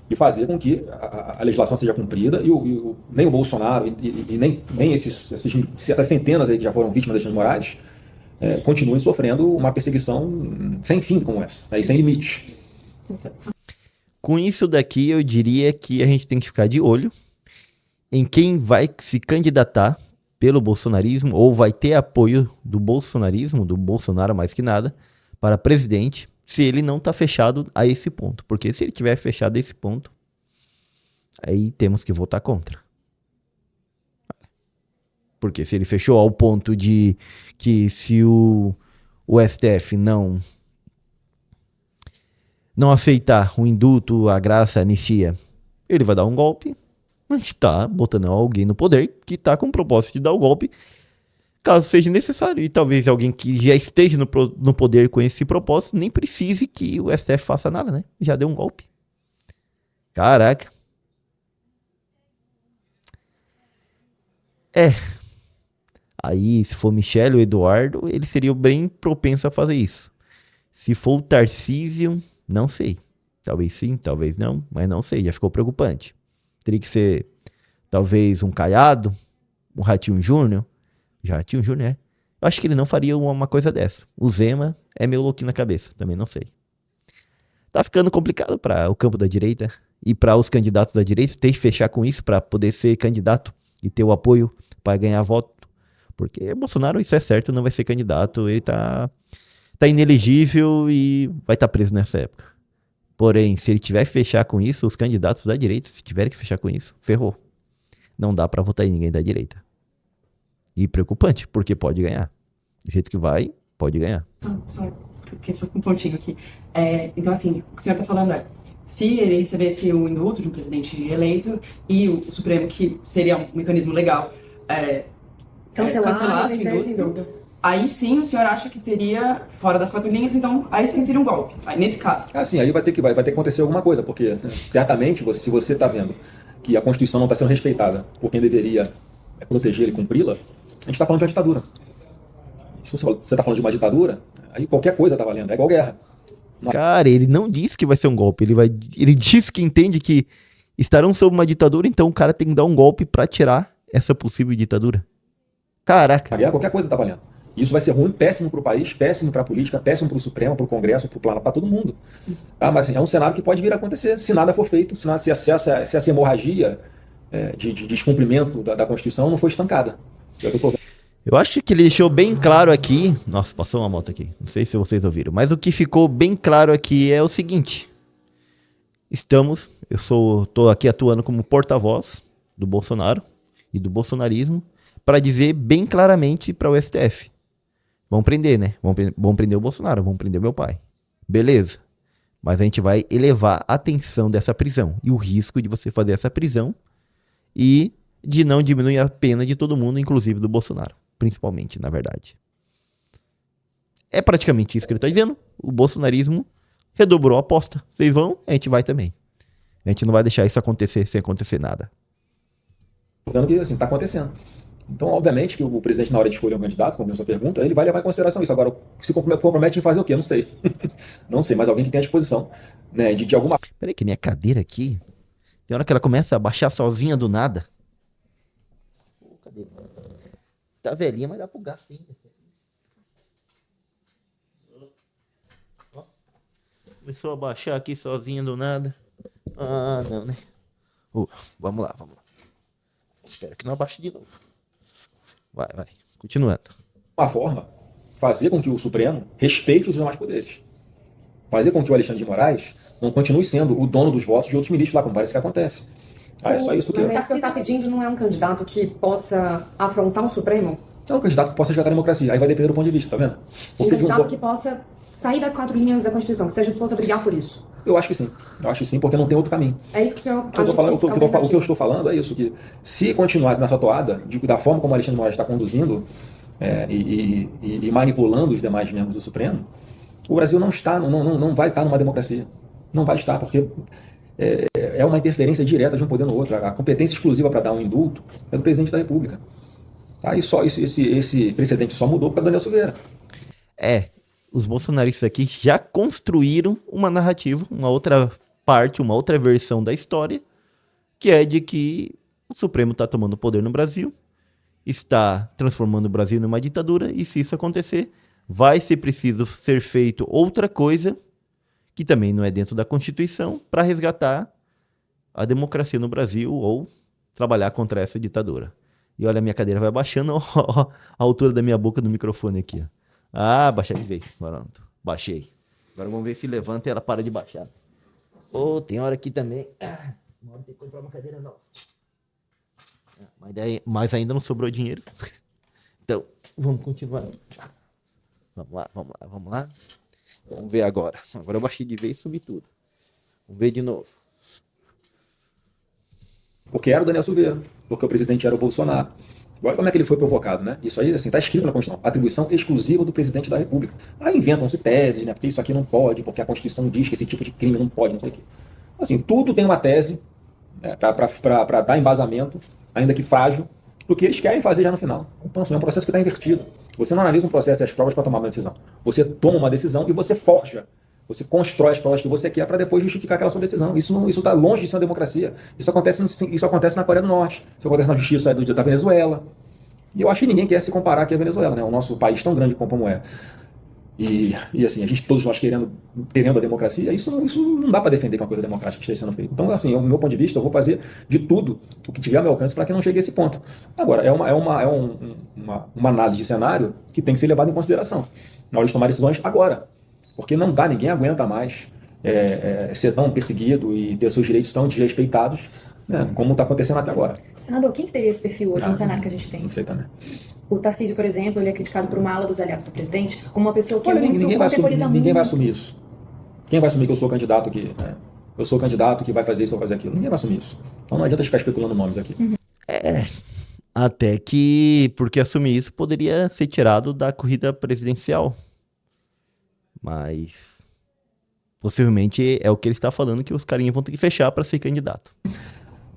Speaker 1: e fazer com que a legislação seja cumprida nem o Bolsonaro e nem essas centenas aí que já foram vítimas de Alexandre de Moraes continuem sofrendo uma perseguição sem fim como essa, né, e sem limite.
Speaker 3: Com isso daqui, eu diria que a gente tem que ficar de olho em quem vai se candidatar pelo bolsonarismo ou vai ter apoio do bolsonarismo, do Bolsonaro mais que nada, para presidente, se ele não está fechado a esse ponto. Porque se ele tiver fechado a esse ponto, aí temos que votar contra. Porque se ele fechou ao ponto de que se o STF não aceitar o indulto, a graça, a anistia, ele vai dar um golpe. A gente tá botando alguém no poder que tá com o propósito de dar o golpe, caso seja necessário. E talvez alguém que já esteja no poder com esse propósito nem precise que o STF faça nada, né? Já deu um golpe. Caraca. Aí, se for Michele ou Eduardo, ele seria bem propenso a fazer isso. Se for o Tarcísio, não sei. Talvez sim, talvez não, mas não sei, já ficou preocupante. Teria que ser, talvez, um Caiado, um Ratinho Júnior. Já Ratinho Júnior, eu acho que ele não faria uma coisa dessa. O Zema é meio louquinho na cabeça, também não sei. Tá ficando complicado para o campo da direita e para os candidatos da direita ter que fechar com isso para poder ser candidato e ter o apoio para ganhar voto. Porque Bolsonaro, isso é certo, não vai ser candidato, ele tá inelegível e vai estar preso nessa época. Porém, se ele tiver que fechar com isso, os candidatos da direita, se tiverem que fechar com isso, ferrou. Não dá pra votar em ninguém da direita. E preocupante, porque pode ganhar. Do jeito que vai, pode ganhar.
Speaker 2: Só com um pontinho aqui. Então, assim, o que o senhor está falando se ele recebesse o indulto de um presidente eleito e o Supremo, que seria um mecanismo legal, cancelasse o indulto, aí sim o senhor acha que teria fora das 4 linhas, então aí sim seria um golpe, aí, nesse caso.
Speaker 1: Assim, aí vai ter que acontecer alguma coisa, porque certamente, se você está vendo que a Constituição não está sendo respeitada por quem deveria protegê-la e cumpri-la, a gente está falando de uma ditadura. Se você está falando de uma ditadura, aí qualquer coisa está valendo, é igual guerra.
Speaker 3: Cara, ele não disse que vai ser um golpe, ele disse que entende que estarão sob uma ditadura, então o cara tem que dar um golpe pra tirar essa possível ditadura. Caraca.
Speaker 1: A guerra, qualquer coisa está valendo. Isso vai ser ruim, péssimo para o país, péssimo para a política, péssimo para o Supremo, para o Congresso, para o plano, para todo mundo. Mas assim, é um cenário que pode vir a acontecer se nada for feito, se essa hemorragia de descumprimento da Constituição não for estancada.
Speaker 3: Eu acho que ele deixou bem claro aqui. Nossa, passou uma moto aqui. Não sei se vocês ouviram. Mas o que ficou bem claro aqui é o seguinte. Tô aqui atuando como porta-voz do Bolsonaro e do bolsonarismo para dizer bem claramente para o STF. Vão prender, né? Vão prender o Bolsonaro, vão prender meu pai. Beleza. Mas a gente vai elevar a tensão dessa prisão e o risco de você fazer essa prisão e de não diminuir a pena de todo mundo, inclusive do Bolsonaro. Principalmente, na verdade. É praticamente isso que ele está dizendo. O bolsonarismo redobrou a aposta. Vocês vão, a gente vai também. A gente não vai deixar isso acontecer sem acontecer nada.
Speaker 1: Vendo que assim, está acontecendo. Então, obviamente, que o presidente, na hora de escolher um candidato, como a sua pergunta, ele vai levar em consideração isso. Agora, se compromete em fazer o quê? Não sei. Não sei, mas alguém que tenha disposição, né, de alguma...
Speaker 3: Peraí, que minha cadeira aqui, tem hora que ela começa a baixar sozinha do nada. Cadê? Tá velhinha, mas dá pro gasto ainda. Começou a baixar aqui sozinho do nada. Ah, não, né? Vamos lá. Espero que não abaixe de novo. Vai. Continuando.
Speaker 1: Uma forma, fazer com que o Supremo respeite os demais poderes. Fazer com que o Alexandre de Moraes não continue sendo o dono dos votos de outros ministros lá, como parece que acontece. É só isso que
Speaker 5: Mas aí o que você está pedindo não é um candidato que possa afrontar o Supremo?
Speaker 1: é um candidato que possa resgatar a democracia. Aí vai depender do ponto de vista, tá vendo?
Speaker 5: Um
Speaker 1: Porque
Speaker 5: candidato que possa sair das 4 linhas da Constituição, que seja disposto a brigar por isso.
Speaker 1: eu acho que sim. Eu acho que sim, porque não tem outro caminho.
Speaker 5: É isso que o senhor
Speaker 1: O que eu tô falando- o que eu estou falando é isso, que se continuasse nessa toada, da forma como o Alexandre de Moraes está conduzindo e manipulando os demais membros do Supremo, o Brasil não vai estar numa democracia. Não vai estar, porque é uma interferência direta de um poder no outro. A competência exclusiva para dar um indulto é do presidente da República. Tá? E só esse precedente só mudou por causa do Daniel Silveira.
Speaker 3: Os bolsonaristas aqui já construíram uma narrativa, uma outra parte, uma outra versão da história, que é de que o Supremo está tomando poder no Brasil, está transformando o Brasil numa ditadura, e se isso acontecer, vai ser preciso ser feito outra coisa, que também não é dentro da Constituição, para resgatar a democracia no Brasil ou trabalhar contra essa ditadura. E olha, a minha cadeira vai baixando, ó, a altura da minha boca do microfone aqui, ó. Ah, baixei de vez. Pronto, baixei. Agora vamos ver se levanta e ela para de baixar. Tem hora aqui também. Uma hora tem que comprar uma cadeira nova. Mas ainda não sobrou dinheiro. Então, vamos continuar. Vamos lá. Vamos ver agora. Agora eu baixei de vez e subi tudo. Vamos ver de novo.
Speaker 1: Porque era o Daniel Silveira, porque o presidente era o Bolsonaro. Olha como é que ele foi provocado, né? Isso aí, assim, está escrito na Constituição. Atribuição exclusiva do presidente da República. Aí inventam-se teses, né? Porque isso aqui não pode, porque a Constituição diz que esse tipo de crime não pode, não sei o quê. Assim, tudo tem uma tese, né, para dar embasamento, ainda que frágil, do que eles querem fazer já no final. Então, assim, é um processo que está invertido. Você não analisa um processo e as provas para tomar uma decisão. Você toma uma decisão e você forja. Você constrói as provas que você quer para depois justificar aquela sua decisão. Isso está longe de ser uma democracia. Isso acontece na Coreia do Norte. Isso acontece na justiça da Venezuela. E eu acho que ninguém quer se comparar aqui à Venezuela, né? O nosso país tão grande como é. E assim, todos nós querendo a democracia, isso não dá para defender que uma coisa democrática esteja sendo feita. Então, assim, do meu ponto de vista, eu vou fazer de tudo o que tiver ao meu alcance para que não chegue a esse ponto. Agora, é uma análise de cenário que tem que ser levada em consideração na hora de tomar decisões agora. Porque não dá, ninguém aguenta mais ser tão perseguido e ter seus direitos tão desrespeitados, né, como está acontecendo até agora.
Speaker 4: Senador, quem que teria esse perfil hoje no cenário que a gente tem?
Speaker 1: Não sei também.
Speaker 4: O Tarcísio, por exemplo, ele é criticado por uma ala dos aliados do presidente como uma pessoa que
Speaker 1: Olha,
Speaker 4: é muito
Speaker 1: ninguém vai assumir
Speaker 4: muito.
Speaker 1: isso. Quem vai assumir que eu sou candidato que eu sou candidato que vai fazer isso ou fazer aquilo? Ninguém vai assumir isso. Então não adianta ficar especulando nomes aqui.
Speaker 3: Até que, porque assumir isso poderia ser tirado da corrida presidencial. Mas possivelmente é o que ele está falando, que os carinhas vão ter que fechar para ser candidato.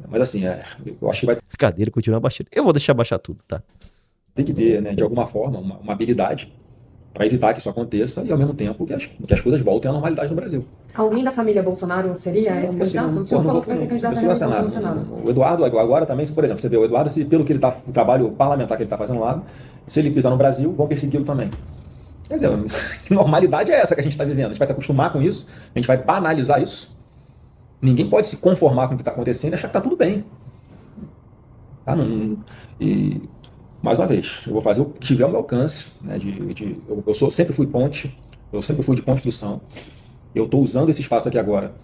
Speaker 1: Mas assim, eu acho que vai
Speaker 3: A cadeira continua baixando. Eu vou deixar baixar tudo, tá?
Speaker 1: ter que ter, né, de alguma forma, uma habilidade para evitar que isso aconteça e, ao mesmo tempo, que as coisas voltem à normalidade no Brasil.
Speaker 5: Alguém da família Bolsonaro seria esse candidato? O senhor falou que vai ser candidato à reeleição no Senado.
Speaker 1: O Eduardo agora também, por exemplo, você vê o Eduardo, pelo que ele tá, o trabalho parlamentar que ele está fazendo lá, se ele pisar no Brasil, vão persegui-lo também. Quer dizer, que normalidade é essa que a gente está vivendo? A gente vai se acostumar com isso? A gente vai banalizar isso? Ninguém pode se conformar com o que está acontecendo e achar que está tudo bem. Tá? E, mais uma vez, eu vou fazer o que tiver ao meu alcance. Né, sempre fui ponte, eu sempre fui de construção. Eu estou usando esse espaço aqui agora,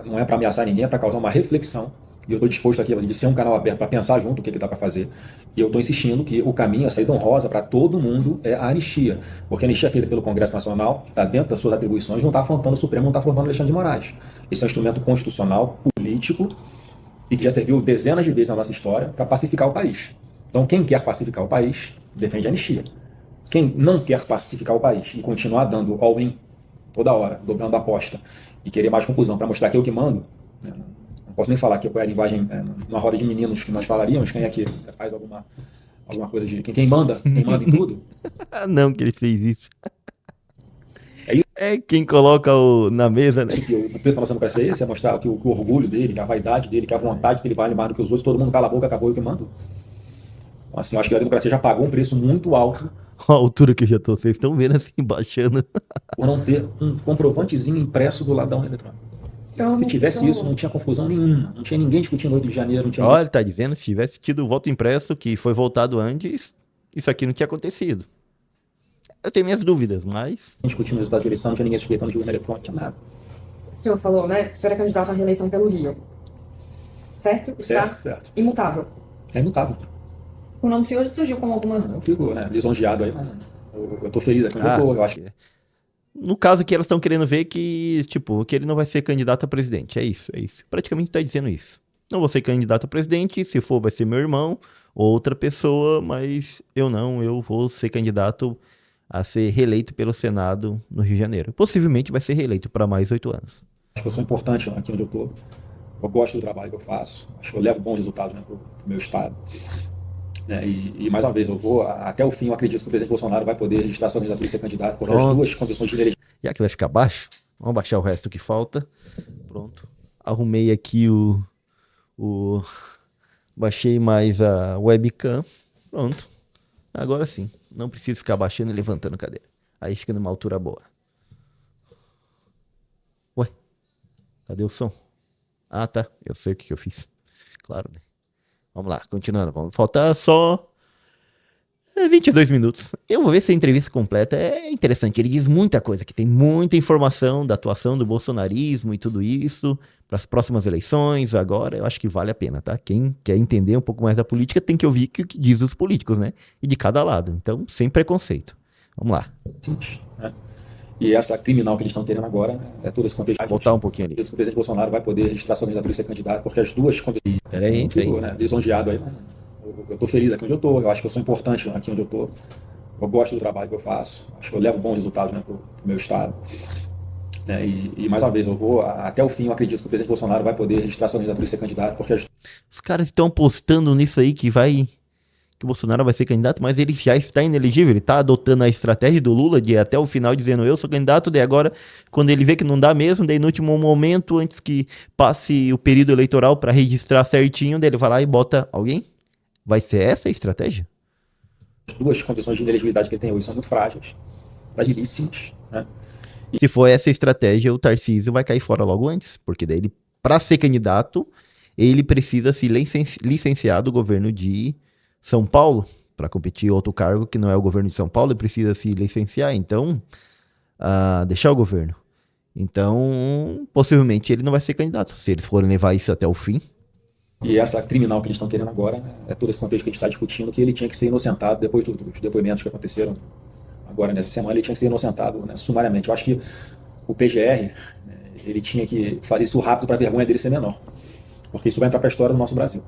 Speaker 1: não é para ameaçar ninguém, é para causar uma reflexão. E eu estou disposto aqui de ser um canal aberto para pensar junto o que dá para fazer. E eu estou insistindo que o caminho, a saída honrosa para todo mundo é a anistia. Porque a anistia feita pelo Congresso Nacional, que está dentro das suas atribuições, não está afrontando o Supremo, não está afrontando o Alexandre de Moraes. Esse é um instrumento constitucional, político, e que já serviu dezenas de vezes na nossa história para pacificar o país. Então, quem quer pacificar o país, defende a anistia. Quem não quer pacificar o país e continuar dando all-in toda hora, dobrando a aposta, e querer mais confusão para mostrar que eu que mando, né, não posso nem falar que é a linguagem, numa roda de meninos que nós falaríamos, quem é que faz alguma coisa de quem manda em tudo.
Speaker 3: Ah, não, que ele fez isso.
Speaker 1: É isso.
Speaker 3: É quem coloca na mesa, né?
Speaker 1: Que o preço da nossa democracia é esse, é mostrar que o orgulho dele, que a vaidade dele, que a vontade que ele vale mais do que os outros, todo mundo cala a boca, acabou eu que mando. Então, assim, eu acho que a democracia já pagou um preço muito alto
Speaker 3: Olha a altura que eu já tô. Vocês estão vendo assim, baixando.
Speaker 1: por não ter um comprovantezinho impresso do lado da urna eletrônica. Se tivesse isso, não tinha confusão nenhuma. Não tinha ninguém discutindo 8 de janeiro, não tinha
Speaker 3: Olha, ele tá dizendo, se tivesse tido o voto impresso, que foi votado antes, isso aqui não tinha acontecido. Eu tenho minhas dúvidas, mas...
Speaker 1: ninguém discutindo o resultado da eleição, não tinha ninguém suspeitando de urna eletrônica, não tinha nada.
Speaker 5: O senhor falou, né? O senhor é candidato à reeleição pelo Rio. Certo? Está
Speaker 1: Certo.
Speaker 5: imutável.
Speaker 1: É imutável.
Speaker 4: O nome do senhor surgiu como algumas.
Speaker 1: Eu fico, né, lisonjeado aí, mas eu tô feliz aqui onde eu tô. Eu acho que
Speaker 3: No caso que elas estão querendo ver que, tipo, que ele não vai ser candidato a presidente. É isso. Praticamente tá dizendo isso. Não vou ser candidato a presidente, se for vai ser meu irmão ou outra pessoa, mas eu vou ser candidato a ser reeleito pelo Senado no Rio de Janeiro. Possivelmente vai ser reeleito para mais 8 anos.
Speaker 1: eu sou importante aqui onde eu tô. Eu gosto do trabalho que eu faço. Acho que eu levo bons resultados, né, pro meu estado. Né, e mais uma vez, eu vou até o fim. Eu acredito que o presidente Bolsonaro vai poder registrar sua candidatura e ser candidato, porque as
Speaker 3: Pronto.
Speaker 1: duas condições de inelegibilidade
Speaker 3: Já que vai ficar baixo, vamos baixar o resto que falta. Pronto. Arrumei aqui baixei mais a webcam. Pronto. Agora sim. Não preciso ficar baixando e levantando a cadeira. Aí fica numa altura boa. Ué? Cadê o som? Ah, tá. Eu sei o que eu fiz. Claro, né? Vamos lá, continuando. Vamos faltar só 22 minutos. Eu vou ver se a entrevista completa é interessante. Ele diz muita coisa, que tem muita informação da atuação do bolsonarismo e tudo isso para as próximas eleições. Agora, eu acho que vale a pena, tá? Quem quer entender um pouco mais da política tem que ouvir o que diz os políticos, né? E de cada lado. Então, sem preconceito. Vamos lá.
Speaker 1: simples, né? E essa criminal que eles estão querendo agora é todo esse contexto.
Speaker 3: Voltar um pouquinho ali.
Speaker 1: Eu acredito que o presidente Bolsonaro vai poder registrar sua candidatura e ser candidato, porque as duas condições.
Speaker 3: Peraí,
Speaker 1: Eu fico, né, lisonjeado aí. Eu tô feliz aqui onde eu tô. Eu acho que eu sou importante aqui onde eu tô. Eu gosto do trabalho que eu faço. Acho que eu levo bons resultados, né, pro meu estado. Né, e mais uma vez, eu vou até o fim. Eu acredito que o presidente Bolsonaro vai poder registrar sua candidatura e ser candidato, porque as
Speaker 3: Os caras estão apostando nisso aí que o Bolsonaro vai ser candidato, mas ele já está inelegível. Ele está adotando a estratégia do Lula de ir até o final dizendo eu sou candidato, daí agora, quando ele vê que não dá mesmo, daí no último momento, antes que passe o período eleitoral para registrar certinho, daí ele vai lá e bota alguém? Vai ser essa a estratégia?
Speaker 1: duas condições de inelegibilidade que ele tem hoje são muito frágeis, fragilíssimas, né?
Speaker 3: Se for essa a estratégia, o Tarcísio vai cair fora logo antes, porque daí ele, para ser candidato, ele precisa se licenciar do governo de São Paulo, para competir outro cargo que não é o governo de São Paulo, ele precisa se licenciar, então, deixar o governo. Então, possivelmente ele não vai ser candidato, se eles forem levar isso até o fim.
Speaker 1: E essa criminal que eles estão querendo agora, né, é todo esse contexto que a gente está discutindo, que ele tinha que ser inocentado depois dos depoimentos que aconteceram agora nessa semana, ele tinha que ser inocentado, né, sumariamente. Eu acho que o PGR, né, ele tinha que fazer isso rápido para a vergonha dele ser menor, porque isso vai entrar para a história do nosso Brasil.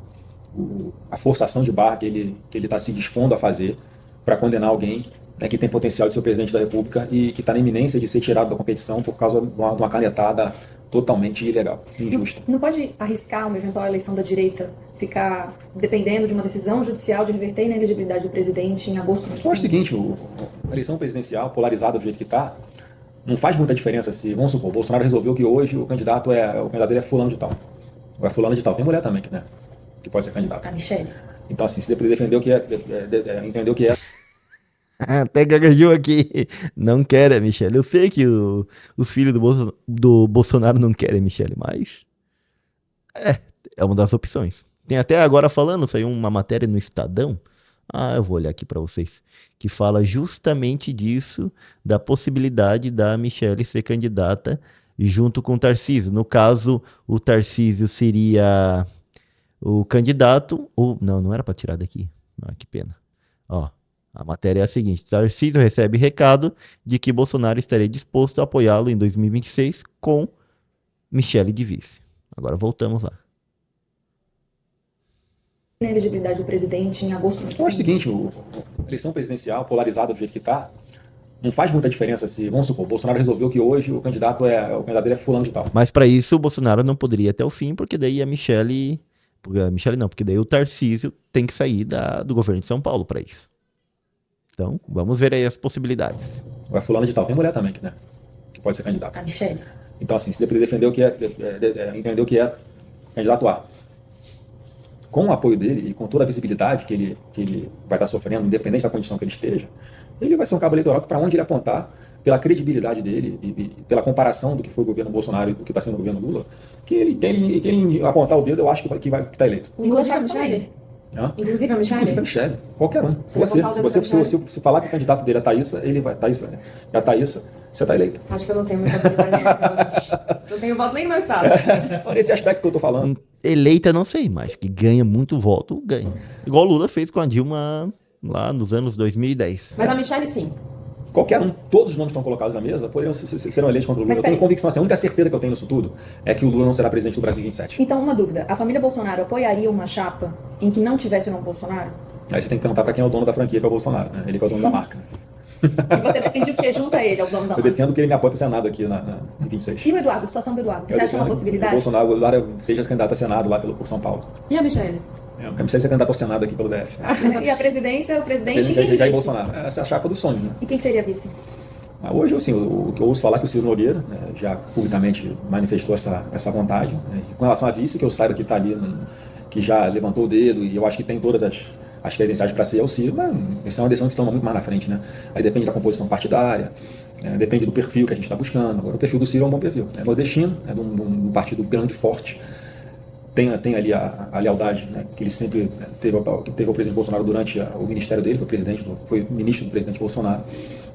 Speaker 1: A forçação de barra que ele está se dispondo a fazer para condenar alguém, né, que tem potencial de ser o presidente da República e que está na iminência de ser tirado da competição por causa de uma canetada totalmente ilegal, injusta.
Speaker 4: Não pode arriscar uma eventual eleição da direita ficar dependendo de uma decisão judicial de reverter a inelegibilidade do presidente em agosto?
Speaker 1: Eu acho o seguinte, a eleição presidencial polarizada do jeito que está, não faz muita diferença se, vamos supor, o Bolsonaro resolveu que hoje o candidato dele é fulano de tal. Ou é fulano de tal. Tem mulher também, né, que pode ser candidato.
Speaker 4: A Michelle.
Speaker 1: Então, assim, se ele defendeu que entendeu que é.
Speaker 3: Até gaguejou aqui. Não quer, Michele. Eu sei que os filhos do Bolsonaro não querem, Michele, mas é uma das opções. Tem até agora falando, saiu uma matéria no Estadão. Eu vou olhar aqui para vocês. Que fala justamente disso, da possibilidade da Michele ser candidata junto com o Tarcísio. No caso, o Tarcísio seria o candidato. Não era para tirar daqui. Que pena. Ó. A matéria é a seguinte: Tarcísio recebe recado de que Bolsonaro estaria disposto a apoiá-lo em 2026 com Michele de vice. Agora voltamos lá.
Speaker 4: Inelegibilidade do presidente em agosto.
Speaker 1: Eu acho o seguinte, a eleição presidencial polarizada do jeito que está, não faz muita diferença se, vamos supor, o Bolsonaro resolveu que hoje o candidato dele é fulano de tal.
Speaker 3: Mas para isso o Bolsonaro não poderia ir até o fim, porque daí a Michele não, porque daí o Tarcísio tem que sair do governo de São Paulo para isso. Então, vamos ver aí as possibilidades.
Speaker 1: Ou é fulano de tal. Tem mulher também, né, que pode ser candidato.
Speaker 4: A Michelle.
Speaker 1: Então, assim, se ele defendeu que entendeu que é candidato A. com o apoio dele e com toda a visibilidade que ele vai estar sofrendo, independente da condição que ele esteja, ele vai ser um cabo eleitoral que, para onde ele apontar, pela credibilidade dele e pela comparação do que foi o governo Bolsonaro e do que está sendo o governo Lula, que ele apontar o dedo, eu acho que vai estar eleito.
Speaker 4: Inclusive a
Speaker 5: Michele.
Speaker 4: Michele.
Speaker 1: Hã?
Speaker 5: Inclusive a
Speaker 1: Inclusive a
Speaker 5: Michele.
Speaker 1: Michele, qualquer um.
Speaker 5: Você vai
Speaker 1: Você,
Speaker 5: botar o
Speaker 1: se
Speaker 5: dedo
Speaker 1: você
Speaker 5: na Michele?
Speaker 1: se falar que o candidato dele é a Thaísa, ele vai. Thaísa, né? É a Thaísa, você está eleito.
Speaker 5: Acho que eu não tenho muita habilidade. Não tenho voto nem no meu estado.
Speaker 1: Nesse aspecto que eu estou falando.
Speaker 3: Eleita, não sei, mas que ganha muito voto, ganha. Igual o Lula fez com a Dilma lá nos anos 2010.
Speaker 5: Mas a Michele, sim.
Speaker 1: Qualquer um, todos os nomes que estão colocados na mesa, poderiam serão eleitos contra o Lula.
Speaker 4: Mas
Speaker 1: Eu tenho
Speaker 4: peraí.
Speaker 1: convicção, assim, a única certeza que eu tenho nisso tudo é que o Lula não será presidente do Brasil em 27.
Speaker 4: Então, uma dúvida. A família Bolsonaro apoiaria uma chapa em que não tivesse o nome Bolsonaro?
Speaker 1: Aí você tem que perguntar para quem é o dono da franquia, que é o Bolsonaro, né? Ele que é o dono da marca.
Speaker 4: E você defende o quê junto a ele, ao dono da
Speaker 1: Eu
Speaker 4: marca?
Speaker 1: defendo que ele me apoie para o Senado aqui em 26.
Speaker 4: E o Eduardo, a situação do Eduardo? Você
Speaker 1: Eu
Speaker 4: acha que é uma
Speaker 1: defendo que o
Speaker 4: possibilidade?
Speaker 1: Bolsonaro agora seja candidato a Senado lá por São Paulo.
Speaker 5: E a Michele?
Speaker 1: Eu quero ser candidato ao Senado aqui pelo DF.
Speaker 4: E a presidência, o presidente, e quem
Speaker 1: Presidente
Speaker 4: de
Speaker 1: Jair
Speaker 4: vice?
Speaker 1: Bolsonaro. Essa é a chapa do sonho, né?
Speaker 4: E quem seria vice?
Speaker 1: Hoje, assim, o que eu ouço falar é que o Ciro Nogueira, né, já publicamente manifestou essa vontade. Né, com relação à vice, que eu saiba que está ali, que já levantou o dedo, e eu acho que tem todas as credenciais para ser, é o Ciro, mas isso é uma decisão que se toma muito mais na frente, né? Aí depende da composição partidária, depende do perfil que a gente está buscando. Agora, o perfil do Ciro é um bom perfil. É nordestino, é de um partido grande, forte, tem ali a lealdade, né, que ele sempre teve ao presidente Bolsonaro durante o ministério dele, foi ministro do presidente Bolsonaro.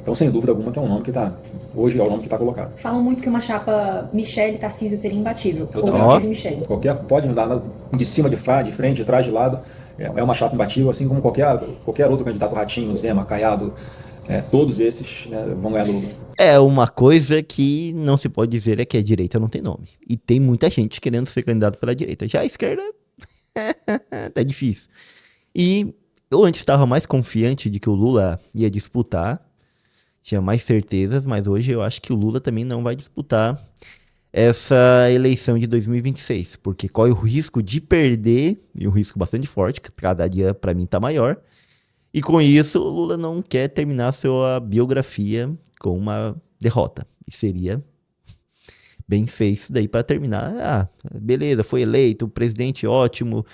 Speaker 1: Então, sem dúvida alguma, que é um nome que está, hoje é o nome que está colocado.
Speaker 4: Falam muito que uma chapa Michele Tarcísio seria imbatível.
Speaker 1: Eu
Speaker 4: Ou
Speaker 1: também
Speaker 4: Tarcísio
Speaker 3: acho.
Speaker 4: e Michele.
Speaker 1: Pode andar de cima, de frente, de trás, de lado, é uma chapa imbatível, assim como qualquer outro candidato, Ratinho, Zema, Caiado, todos esses, né, vão ganhar do Lula.
Speaker 3: É uma coisa que não se pode dizer é que a direita não tem nome. E tem muita gente querendo ser candidato pela direita. Já a esquerda tá difícil. E eu antes estava mais confiante de que o Lula ia disputar, tinha mais certezas, mas hoje eu acho que o Lula também não vai disputar essa eleição de 2026, porque corre o risco de perder, e um risco bastante forte, que cada dia para mim tá maior. E com isso, o Lula não quer terminar sua biografia com uma derrota. E seria bem feio isso daí para terminar. Ah, beleza, foi eleito, presidente ótimo,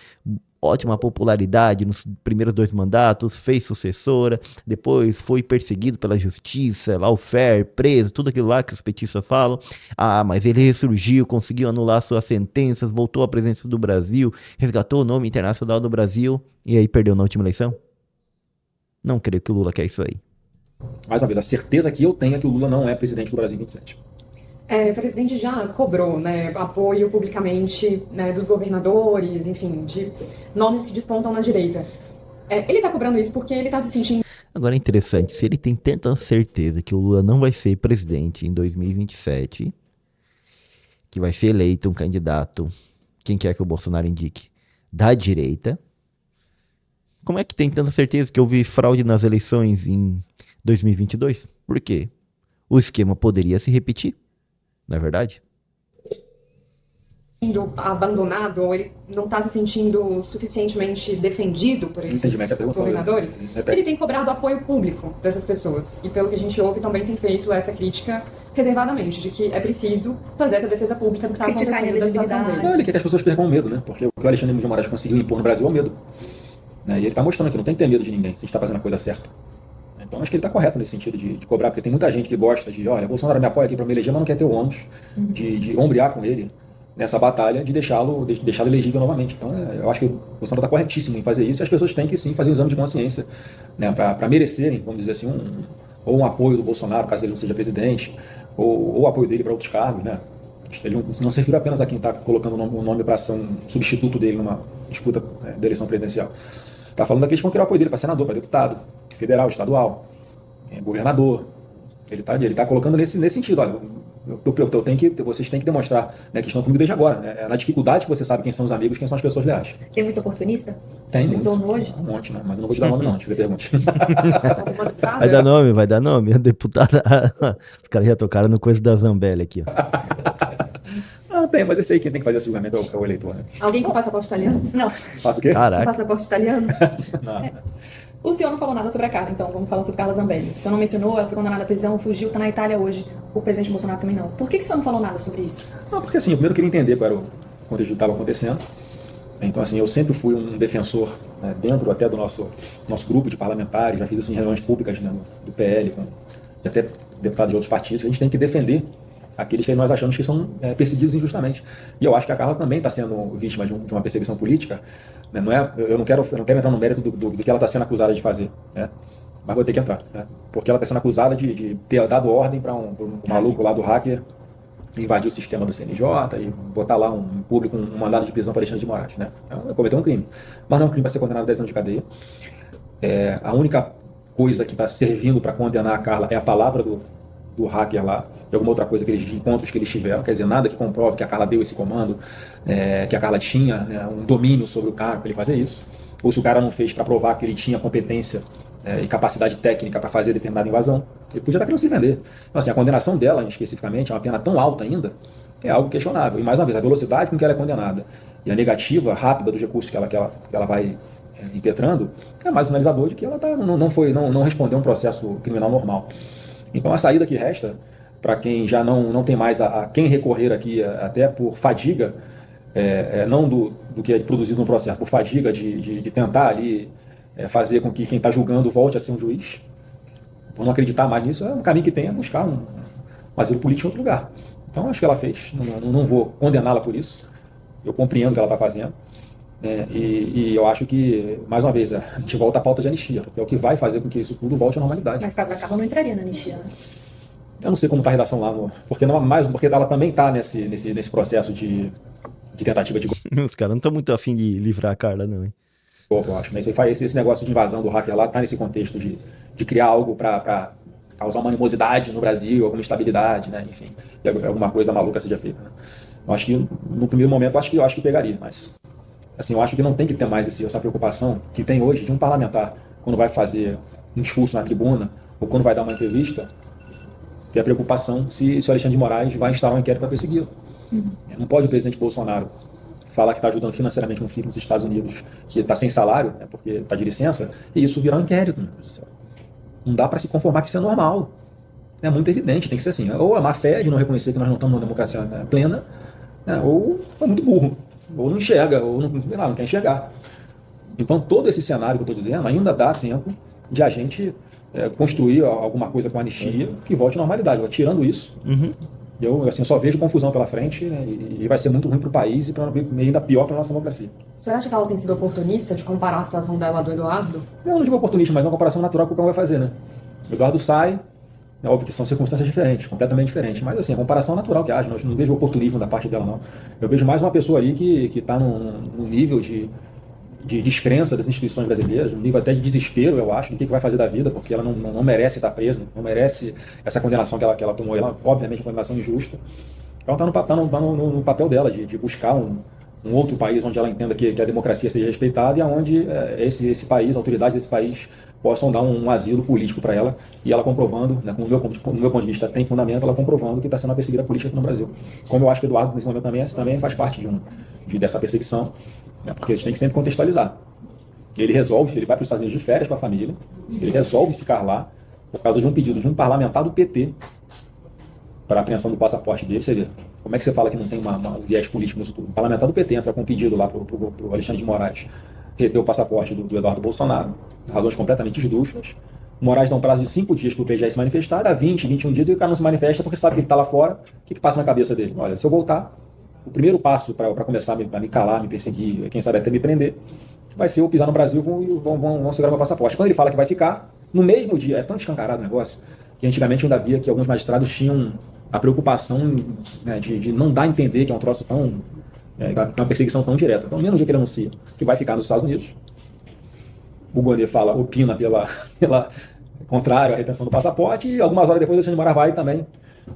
Speaker 3: ótima popularidade nos primeiros 2 mandatos, fez sucessora, depois foi perseguido pela justiça, lawfare, preso, tudo aquilo lá que os petistas falam. Ah, mas ele ressurgiu, conseguiu anular suas sentenças, voltou à presença do Brasil, resgatou o nome internacional do Brasil e aí perdeu na última eleição? Não creio que o Lula quer isso aí.
Speaker 1: Mais uma vez, a certeza que eu tenho é que o Lula não é presidente do Brasil em 27.
Speaker 5: O presidente já cobrou, né, apoio publicamente, né, dos governadores, enfim, de nomes que despontam na direita. Ele tá cobrando isso porque ele tá se sentindo
Speaker 3: Agora é interessante, se ele tem tanta certeza que o Lula não vai ser presidente em 2027, que vai ser eleito um candidato, quem quer que o Bolsonaro indique, da direita, como é que tem tanta certeza que houve fraude nas eleições em 2022? Por quê? O esquema poderia se repetir, não é verdade?
Speaker 5: abandonado ou ele não tá se sentindo suficientemente defendido por esses
Speaker 1: Entendimento da pergunta,
Speaker 5: governadores,
Speaker 1: repete.
Speaker 5: ele tem cobrado apoio público dessas pessoas. E pelo que a gente ouve, também tem feito essa crítica reservadamente, de que é preciso fazer essa defesa pública do que está
Speaker 4: Criticar a
Speaker 5: acontecendo da situação
Speaker 4: inelegibilidade.
Speaker 5: dele.
Speaker 1: Ele quer que as pessoas percam o medo, né? Porque o que o Alexandre de Moraes conseguiu impor no Brasil é o medo. Né? E ele está mostrando que não tem que ter medo de ninguém, se está fazendo a coisa certa. Então acho que ele está correto nesse sentido de cobrar, porque tem muita gente que gosta de, olha, Bolsonaro me apoia aqui para me eleger, mas não quer ter o ônus de ombrear com ele nessa batalha de deixá-lo elegível novamente. Então eu acho que o Bolsonaro está corretíssimo em fazer isso, e as pessoas têm que sim fazer um exame de consciência, né, para merecerem, vamos dizer assim, ou um apoio do Bolsonaro, caso ele não seja presidente, ou o apoio dele para outros cargos, né? Ele não se refere apenas a quem está colocando um nome para ser um substituto dele numa disputa da eleição presidencial. Está falando daqueles que vão querer o apoio dele para senador, para deputado, federal, estadual, governador. Ele tá colocando nesse sentido. Olha, vocês têm que demonstrar, né, que estão comigo desde agora. Né, na dificuldade que você sabe quem são os amigos, quem são as pessoas leais.
Speaker 4: Tem muito oportunista?
Speaker 1: Tem
Speaker 4: Em
Speaker 1: muito.
Speaker 4: torno hoje?
Speaker 1: Um monte, né? Mas eu não vou te dar nome não, antes que você pergunte.
Speaker 5: Uma deputada,
Speaker 3: Vai dar nome. A deputada. Os caras já tocaram no coisa da Zambelli aqui, ó.
Speaker 1: Não, tem, mas esse aí quem tem que fazer esse julgamento é o eleitor. Né?
Speaker 5: alguém com passaporte italiano?
Speaker 4: Não.
Speaker 1: Faça o quê?
Speaker 5: Com
Speaker 3: Caraca.
Speaker 5: passaporte italiano?
Speaker 1: Não.
Speaker 4: O senhor não falou nada sobre a Carla, então vamos falar sobre Carla Zambelli. O senhor não mencionou, ela foi condenada à prisão, fugiu, tá na Itália hoje. O presidente Bolsonaro também não. Por que o senhor não falou nada sobre isso?
Speaker 1: Não, porque assim, eu primeiro queria entender qual era o contexto do que estava acontecendo. Então, assim, eu sempre fui um defensor, né, dentro até do nosso grupo de parlamentares, já fiz isso em reuniões públicas, né, do PL, e até deputados de outros partidos, que a gente tem que defender aqueles que nós achamos que são perseguidos injustamente. E eu acho que a Carla também está sendo vítima de uma perseguição política, né, não é, eu não quero entrar no mérito do que ela está sendo acusada de fazer, né, mas vou ter que entrar, né, porque ela está sendo acusada de ter dado ordem para um maluco lá do hacker invadir o sistema do CNJ e botar lá um público, um mandado de prisão para Alexandre de Moraes, né? Cometeu um crime. Mas não é um crime para ser condenado a 10 anos de cadeia. A única coisa que está servindo para condenar a Carla é a palavra do hacker lá, e alguma outra coisa, aqueles encontros que eles tiveram, quer dizer, nada que comprove que a Carla deu esse comando, que a Carla tinha, né, um domínio sobre o cara para ele fazer isso, ou se o cara não fez para provar que ele tinha competência e capacidade técnica para fazer determinada invasão, ele podia estar querendo se vender. Então, assim, a condenação dela, especificamente, é uma pena tão alta ainda, é algo questionável. E, mais uma vez, a velocidade com que ela é condenada e a negativa rápida dos recursos que ela vai impetrando é mais sinalizador de que ela não respondeu um processo criminal normal. Então, a saída que resta, para quem já não tem mais a quem recorrer aqui, até por fadiga, não do que é produzido no processo, por fadiga de tentar ali fazer com que quem está julgando volte a ser um juiz, por não acreditar mais nisso, um caminho que tem é buscar um asilo político em outro lugar. Então, acho que ela fez, não vou condená-la por isso, eu compreendo o que ela está fazendo, e eu acho que, mais uma vez, a gente volta à pauta de anistia, porque é o que vai fazer com que isso tudo volte à normalidade.
Speaker 4: Mas o caso da Carla não entraria na anistia, né?
Speaker 1: Eu não sei como está a redação lá, porque ela também está nesse processo de tentativa de
Speaker 3: Os caras não estão muito afim de livrar a Carla, não, hein?
Speaker 1: eu acho, né? Esse negócio de invasão do hacker lá está nesse contexto de criar algo para causar uma animosidade no Brasil, alguma instabilidade, né? Enfim, e alguma coisa maluca seja feita, né? Eu acho que, no primeiro momento, eu acho que pegaria, mas assim, eu acho que não tem que ter mais essa preocupação que tem hoje de um parlamentar, quando vai fazer um discurso na tribuna, ou quando vai dar uma entrevista, ter a preocupação se o Alexandre de Moraes vai instalar um inquérito para persegui-lo. Não pode o presidente Bolsonaro falar que está ajudando financeiramente um filho nos Estados Unidos que está sem salário, né, porque está de licença, e isso virar um inquérito. Meu Deus do céu. Não dá para se conformar que isso é normal. É muito evidente, tem que ser assim. Ou a má fé de não reconhecer que nós não estamos numa democracia plena, né, ou é muito burro, ou não enxerga, ou não quer enxergar. Então, todo esse cenário que eu estou dizendo ainda dá tempo de a gente construir alguma coisa com a anistia que volte à normalidade. Tirando isso, eu assim, só vejo confusão pela frente, né, e vai ser muito ruim para o país e ainda pior para a nossa democracia.
Speaker 5: Você acha que ela tem sido oportunista de comparar a situação dela do Eduardo?
Speaker 1: Eu não digo oportunista, mas é uma comparação natural que o Cão vai fazer, né? O Eduardo sai, é óbvio que são circunstâncias diferentes, completamente diferentes, mas assim, a comparação natural que haja, não vejo oportunismo da parte dela, não. Eu vejo mais uma pessoa aí que está num nível de descrença das instituições brasileiras, um nível até de desespero, eu acho, do que vai fazer da vida, porque ela não merece estar presa, não merece essa condenação que ela tomou, ela, obviamente, uma condenação injusta. Então está no papel dela de buscar um outro país onde ela entenda que a democracia seja respeitada e onde esse país, a autoridade desse país, possam dar um asilo político para ela, e ela comprovando, né, no meu ponto de vista tem fundamento, ela comprovando que está sendo uma perseguida política aqui no Brasil. Como eu acho que o Eduardo, nesse momento, também faz parte dessa perseguição, né, porque a gente tem que sempre contextualizar. Ele vai para os Estados Unidos de férias com a família, ele resolve ficar lá por causa de um pedido de um parlamentar do PT para a apreensão do passaporte dele. Você vê, como é que você fala que não tem um viés político nisso tudo? O parlamentar do PT entra com um pedido lá para o Alexandre de Moraes reter o passaporte do Eduardo Bolsonaro, razões completamente esdrúxulas. O Moraes dá um prazo de 5 dias para o PGR se manifestar, dá 20, 21 dias e o cara não se manifesta porque sabe que ele está lá fora. O que passa na cabeça dele? Olha, se eu voltar, o primeiro passo para começar a me calar, me perseguir, quem sabe até me prender, vai ser eu pisar no Brasil e vão segurar meu passaporte. Quando ele fala que vai ficar, no mesmo dia, é tão escancarado o negócio, que antigamente ainda havia que alguns magistrados tinham a preocupação, né, de não dar a entender que é um troço tão... uma perseguição tão direta. Então, no mesmo dia que ele anuncia que vai ficar nos Estados Unidos, o Gonê opina pela contrário à retenção do passaporte, e algumas horas depois o Alexandre de Moraes vai também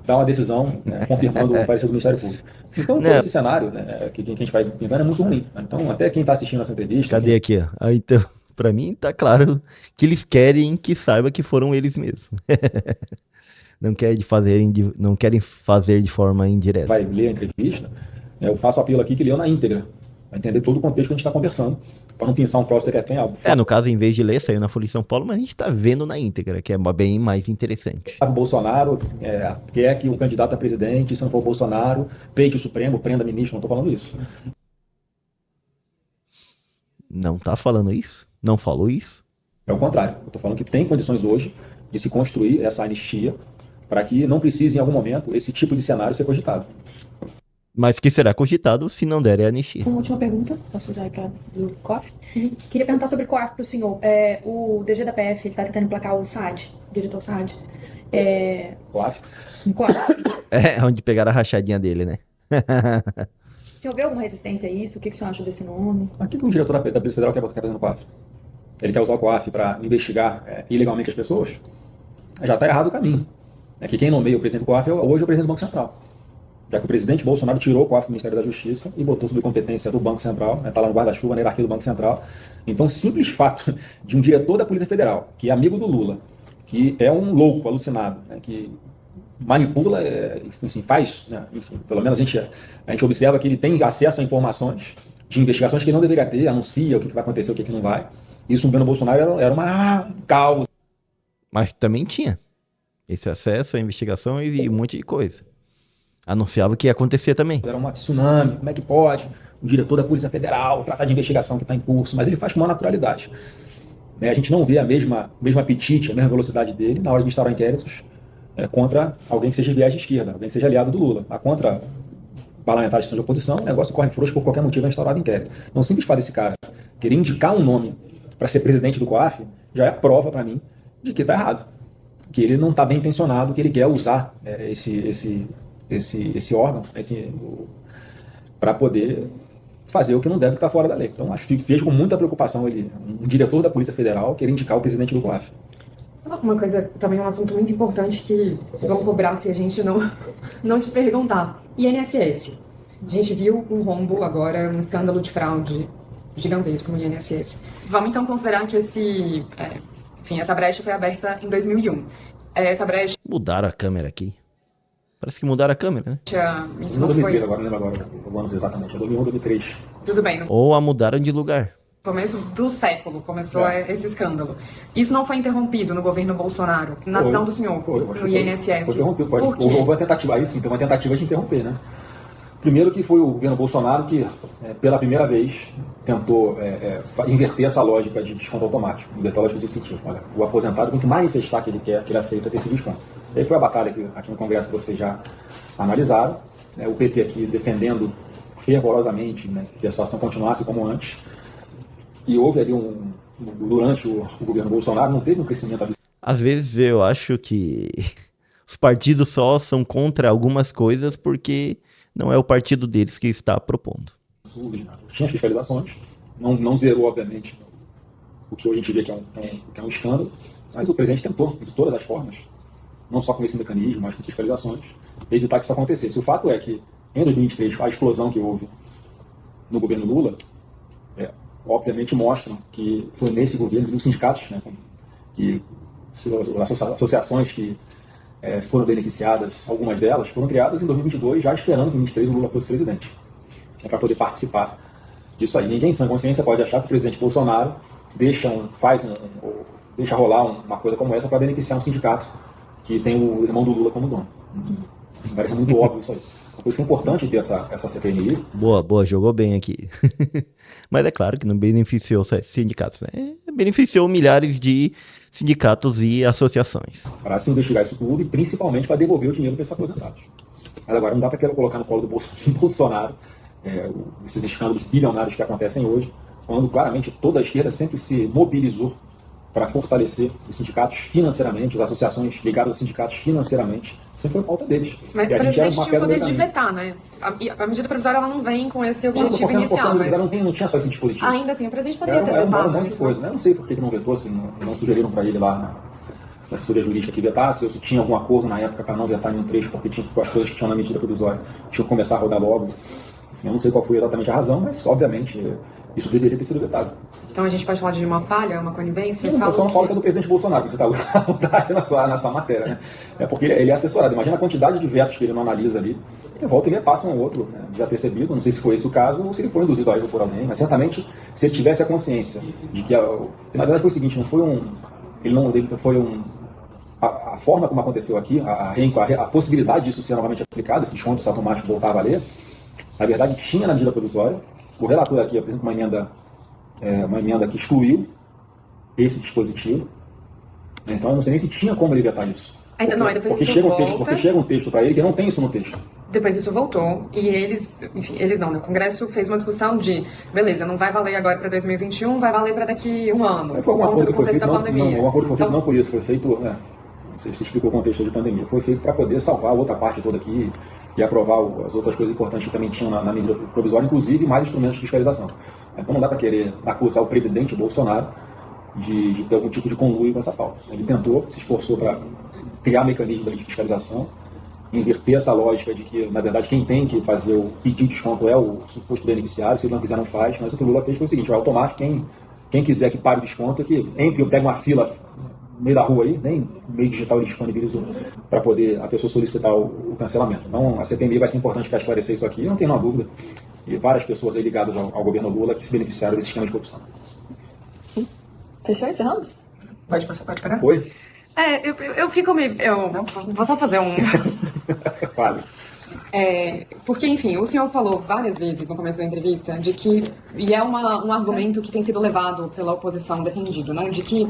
Speaker 1: dar uma decisão, né, confirmando o parecer do Ministério Público. Então, todo esse cenário, né, que a gente vai pintando é muito ruim. Então, até quem está assistindo essa entrevista...
Speaker 3: Cadê aqui? Então, para mim, tá claro que eles querem que saiba que foram eles mesmos. Não querem fazer de forma indireta.
Speaker 1: Vai ler a entrevista, eu faço apelo aqui que leu na íntegra, para entender todo o contexto que a gente está conversando, para não pensar um próximo que tem algo.
Speaker 3: No caso, em vez de ler, saiu na Folha de São Paulo, mas a gente está vendo na íntegra, que é bem mais interessante.
Speaker 1: O Bolsonaro quer que o candidato a presidente, se não for o Bolsonaro, peite o Supremo, prenda ministro, não estou falando isso.
Speaker 3: Não tá falando isso? Não falou isso?
Speaker 1: É o contrário. Eu estou falando que tem condições hoje de se construir essa anistia para que não precise, em algum momento, esse tipo de cenário ser cogitado.
Speaker 3: Mas que será cogitado se não der a anistia.
Speaker 4: Uma última pergunta, posso já ir para o COAF? Queria perguntar sobre o COAF para o senhor. O DG da PF está tentando emplacar o SAD, o diretor SAD.
Speaker 1: COAF.
Speaker 4: No COAF.
Speaker 3: É onde pegaram a rachadinha dele, né?
Speaker 4: O senhor vê alguma resistência a isso? O que o senhor acha desse nome?
Speaker 1: Mas o que o diretor da Polícia Federal quer fazer no COAF? Ele quer usar o COAF para investigar ilegalmente as pessoas? Já está errado o caminho. É que quem nomeia o presidente do COAF hoje é o presidente do Banco Central. Já que o presidente Bolsonaro tirou o COAF do Ministério da Justiça e botou sob competência do Banco Central, está lá no guarda-chuva, na hierarquia do Banco Central. Então, o simples fato de um diretor da Polícia Federal, que é amigo do Lula, que é um louco, alucinado, né, que manipula, enfim, faz, né, enfim, pelo menos a gente observa que ele tem acesso a informações de investigações que ele não deveria ter, anuncia o que vai acontecer, o que não vai. Isso no governo Bolsonaro era uma caos.
Speaker 3: Mas também tinha esse acesso à investigação e um monte de coisa. Anunciava que ia acontecer também.
Speaker 1: Era uma tsunami, como é que pode? O diretor da Polícia Federal tratar de investigação que está em curso, mas ele faz com uma naturalidade. Né? A gente não vê a mesma apetite, a mesma velocidade dele na hora de instaurar inquéritos contra alguém que seja viés de esquerda, alguém que seja aliado do Lula. Contra parlamentares que são de oposição, o negócio corre frouxo por qualquer motivo é instaurado inquérito. Não simples fato desse cara querer indicar um nome para ser presidente do COAF já é a prova para mim de que está errado. Que ele não está bem intencionado, que ele quer usar esse órgão para poder fazer o que não deve estar fora da lei. Então, acho que vejo com muita preocupação um diretor da Polícia Federal querer indicar o presidente do COAF.
Speaker 5: Só uma coisa, também um assunto muito importante que vão cobrar se a gente não te perguntar. INSS. A gente viu um rombo agora, um escândalo de fraude gigantesco no INSS. Vamos então considerar que essa brecha foi aberta em 2001. Essa brecha...
Speaker 3: Mudaram a câmera aqui. Parece que mudaram a câmera, né?
Speaker 5: Isso não foi...
Speaker 1: 2003, agora não lembro agora o ano exatamente, é 2001, 2003.
Speaker 5: Tudo bem.
Speaker 3: Ou a mudaram de lugar.
Speaker 5: No começo do século começou esse escândalo. Isso não foi interrompido no governo Bolsonaro, na visão do senhor, no INSS.
Speaker 1: Foi interrompido.
Speaker 5: Por quê?
Speaker 1: Houve uma tentativa, aí sim, tem uma tentativa de interromper, né? Primeiro que foi o governo Bolsonaro que, pela primeira vez, tentou inverter essa lógica de desconto automático, inverter a lógica de sentido. Olha, o aposentado tem que manifestar que ele quer, que ele aceita ter esse desconto. E aí foi a batalha que aqui no Congresso que vocês já analisaram, né? O PT aqui defendendo fervorosamente, né, que a situação continuasse como antes. E houve ali durante o governo Bolsonaro, não teve um crescimento absurdo.
Speaker 3: Às vezes eu acho que os partidos só são contra algumas coisas porque não é o partido deles que está propondo.
Speaker 1: Tinha fiscalizações, não zerou, obviamente, o que hoje a gente vê que é um escândalo, mas o presidente tentou, de todas as formas, não só com esse mecanismo, mas com fiscalizações, evitar que isso acontecesse. O fato é que, em 2023, a explosão que houve no governo Lula, obviamente mostram que foi nesse governo, os sindicatos, né, que as associações que foram beneficiadas, algumas delas foram criadas em 2022, já esperando que em 2023 o Lula fosse presidente, para poder participar disso aí. Ninguém sem consciência pode achar que o presidente Bolsonaro deixa rolar uma coisa como essa para beneficiar um sindicato que tem o irmão do Lula como dono. Parece muito óbvio isso aí. Por isso que é importante ter essa CPMI.
Speaker 3: Boa, jogou bem aqui. Mas é claro que não beneficiou só sindicatos, né? Beneficiou milhares de sindicatos e associações.
Speaker 1: Para se investigar isso tudo e principalmente para devolver o dinheiro para esses aposentados. Mas agora não dá para querer colocar no colo do Bolsonaro esses escândalos bilionários que acontecem hoje, quando claramente toda a esquerda sempre se mobilizou para fortalecer os sindicatos financeiramente, as associações ligadas aos sindicatos financeiramente, sempre foi pauta deles.
Speaker 5: Mas o presidente tinha o poder de vetar, né? A medida provisória ela não vem com esse objetivo inicial, mas...
Speaker 1: Não tinha só esse dispositivo.
Speaker 5: Ainda assim, o presidente poderia ter
Speaker 1: vetado.
Speaker 5: vetado.
Speaker 1: Um monte de coisa, né? Eu não sei por que não vetou, se não sugeriram para ele lá na assessoria jurídica que vetasse, ou se tinha algum acordo na época para não vetar nenhum trecho, porque as coisas que tinham na medida provisória tinham que começar a rodar logo. Enfim, eu não sei qual foi exatamente a razão, mas, obviamente, isso deveria ter sido vetado.
Speaker 5: Então a gente pode falar de uma falha, uma conivência?
Speaker 1: Eu só não falo que é do presidente Bolsonaro, que você está aí na sua matéria, né? Porque ele é assessorado. Imagina a quantidade de vetos que ele não analisa ali. E volta e meia passa um outro, né, desapercebido. Não sei se foi esse o caso ou se ele foi induzido a erro por alguém, mas certamente se ele tivesse a consciência de que... Na verdade foi o seguinte, a forma como aconteceu aqui, a possibilidade disso ser novamente aplicado, esse desconto automático voltar a valer, na verdade tinha na medida provisória. O relator aqui apresenta uma emenda uma emenda que excluiu esse dispositivo. Então eu não sei nem se tinha como ele vetar isso.
Speaker 5: Não, aí depois
Speaker 1: Porque
Speaker 5: isso
Speaker 1: chega
Speaker 5: volta.
Speaker 1: um texto para ele que não tem isso no texto.
Speaker 5: Depois isso voltou e eles não, né? O Congresso fez uma discussão de, beleza, não vai valer agora para 2021, vai valer para daqui um ano,
Speaker 1: Foi um acordo que foi feito,
Speaker 5: da pandemia.
Speaker 1: um acordo que foi feito
Speaker 5: Então,
Speaker 1: não por isso, foi feito, você explicou o contexto de pandemia, foi feito para poder salvar a outra parte toda aqui e aprovar as outras coisas importantes que também tinham na medida provisória, inclusive mais instrumentos de fiscalização. Então não dá para querer acusar o presidente Bolsonaro de ter algum tipo de conluio com essa pauta. Ele tentou, se esforçou para criar mecanismos de fiscalização, inverter essa lógica de que, na verdade, quem tem que fazer o pedir desconto é o suposto beneficiário, se ele não quiser não faz, mas o que o Lula fez foi o seguinte, automático, quem quiser que pague o desconto, que entre, pega uma fila no meio da rua aí, nem o meio digital ele disponibiliza para poder a pessoa solicitar o cancelamento. Então a CPMI vai ser importante para esclarecer isso aqui, não tem nenhuma dúvida, e várias pessoas aí ligadas ao governo Lula que se beneficiaram desse esquema de corrupção.
Speaker 5: fechou? Encerramos?
Speaker 2: Pode parar?
Speaker 1: Oi?
Speaker 5: Eu fico meio... Vou só fazer um...
Speaker 1: Fale.
Speaker 5: Porque, enfim, o senhor falou várias vezes no começo da entrevista de que, e é um argumento que tem sido levado pela oposição, defendido, né, de que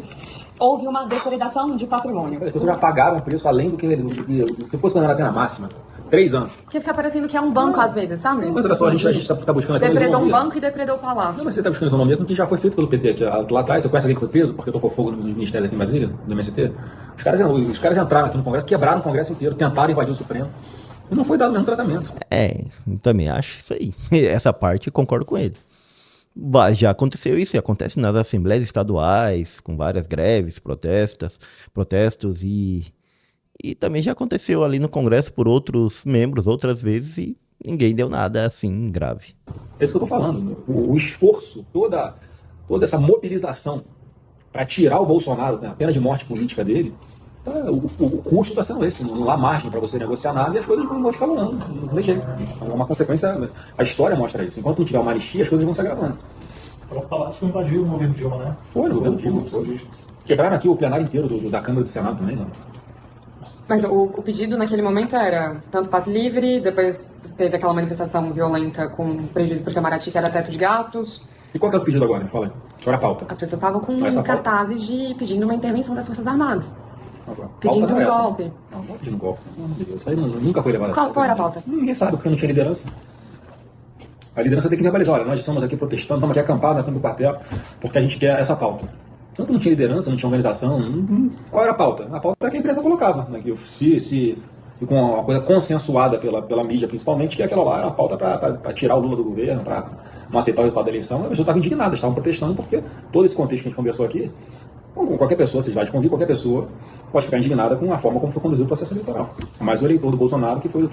Speaker 5: houve uma depredação de patrimônio.
Speaker 1: As pessoas já pagaram o preço além do que se fosse condenado a pena máxima. 3 anos.
Speaker 5: Porque fica parecendo que é um banco às vezes, sabe?
Speaker 1: Mas olha só, a gente está buscando aqui
Speaker 5: Depredou um
Speaker 1: isonomia.
Speaker 5: banco e depredou o palácio.
Speaker 1: Não, mas você está buscando isonomia com o que já foi feito pelo PT aqui, lá atrás. Você conhece alguém que foi preso porque tocou fogo nos ministérios aqui em Brasília, do MST? Os caras entraram aqui no Congresso, quebraram o Congresso inteiro, tentaram invadir o Supremo. E não foi dado o mesmo tratamento.
Speaker 3: Eu também acho isso aí. Essa parte eu concordo com ele. Já aconteceu isso, e acontece nas assembleias estaduais, com várias greves, protestos e também já aconteceu ali no Congresso por outros membros, outras vezes, e ninguém deu nada assim grave.
Speaker 1: É isso que eu estou falando. O esforço, toda essa mobilização para tirar o Bolsonaro, né, a pena de morte política dele, o custo está sendo esse. Não há margem para você negociar nada e as coisas vão escalonando. Não tem jeito. É uma consequência. A história mostra isso. Enquanto não tiver uma anistia, as coisas vão se agravando.
Speaker 6: O Palácio foi invadido no governo Dilma, né?
Speaker 1: Foi no governo Dilma. Quebraram aqui o plenário inteiro da Câmara e do Senado também, né?
Speaker 5: Mas o pedido naquele momento era tanto passe livre, depois teve aquela manifestação violenta com prejuízo para o Itamaraty, que era teto de gastos.
Speaker 1: E qual que é o pedido agora? Fala aí. Qual era a pauta?
Speaker 5: As pessoas estavam com
Speaker 1: Essa pauta?
Speaker 5: cartazes pedindo uma intervenção das Forças Armadas.
Speaker 1: Pauta
Speaker 5: Pedindo
Speaker 1: não
Speaker 5: um
Speaker 1: é essa.
Speaker 5: golpe.
Speaker 1: Não pedindo um golpe. Pelo amor de Deus. Isso aí nunca foi levado a sério.
Speaker 5: Qual era a pauta?
Speaker 1: Ninguém sabe, porque não tinha liderança. A liderança tem que verbalizar, olha, nós estamos aqui protestando, estamos aqui acampados na frente do quartel, porque a gente quer essa pauta. Tanto não tinha liderança, não tinha organização, qual era a pauta? A pauta é que a imprensa colocava, né? Que se com uma coisa consensuada pela mídia, principalmente, que aquela lá era a pauta para tirar o Lula do governo, para não aceitar o resultado da eleição. As pessoas estavam indignadas, estavam protestando, porque todo esse contexto que a gente conversou aqui, com qualquer pessoa, vocês vão convir, qualquer pessoa pode ficar indignada com a forma como foi conduzido o processo eleitoral. Mas o eleitor do Bolsonaro, que foi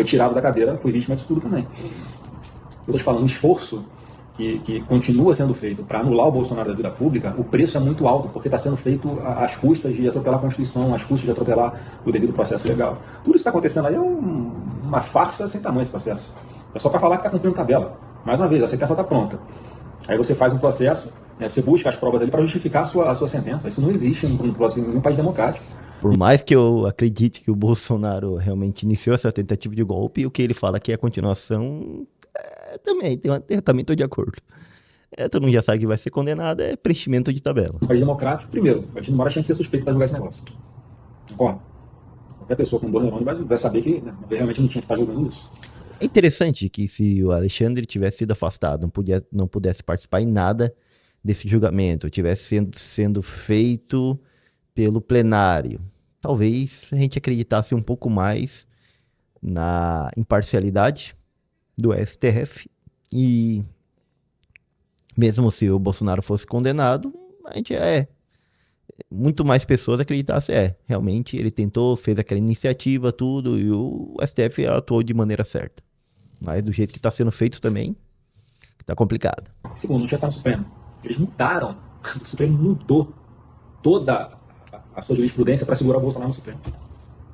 Speaker 1: tirado da cadeira, foi vítima disso tudo também. Eu estou te falando, um esforço que continua sendo feito para anular o Bolsonaro da vida pública, o preço é muito alto, porque está sendo feito às custas de atropelar a Constituição, às custas de atropelar o devido processo legal. Tudo isso que está acontecendo aí é uma farsa sem tamanho esse processo. É só para falar que está cumprindo tabela. Mais uma vez, a sentença está pronta. Aí você faz um processo, né, você busca as provas ali para justificar a sua sentença. Isso não existe em um país democrático.
Speaker 3: Por mais que eu acredite que o Bolsonaro realmente iniciou essa tentativa de golpe, o que ele fala que é a continuação, também estou de acordo. Todo mundo já sabe que vai ser condenado, é preenchimento de tabela.
Speaker 1: Um país democrático, primeiro, a gente não vai achar de ser suspeito para julgar esse negócio. Concorda? Qualquer pessoa com 2 neurônios vai saber que realmente não tinha que estar julgando isso.
Speaker 3: É interessante que se o Alexandre tivesse sido afastado, não pudesse participar em nada desse julgamento, tivesse sendo feito pelo plenário, talvez a gente acreditasse um pouco mais na imparcialidade do STF e mesmo se o Bolsonaro fosse condenado, a gente muito mais pessoas acreditassem, realmente ele tentou, fez aquela iniciativa, tudo, e o STF atuou de maneira certa. Mas do jeito que está sendo feito também, está complicado.
Speaker 1: Segundo, não tinha estar no Supremo. Eles mudaram, o Supremo mudou toda a sua jurisprudência para segurar o Bolsonaro no Supremo.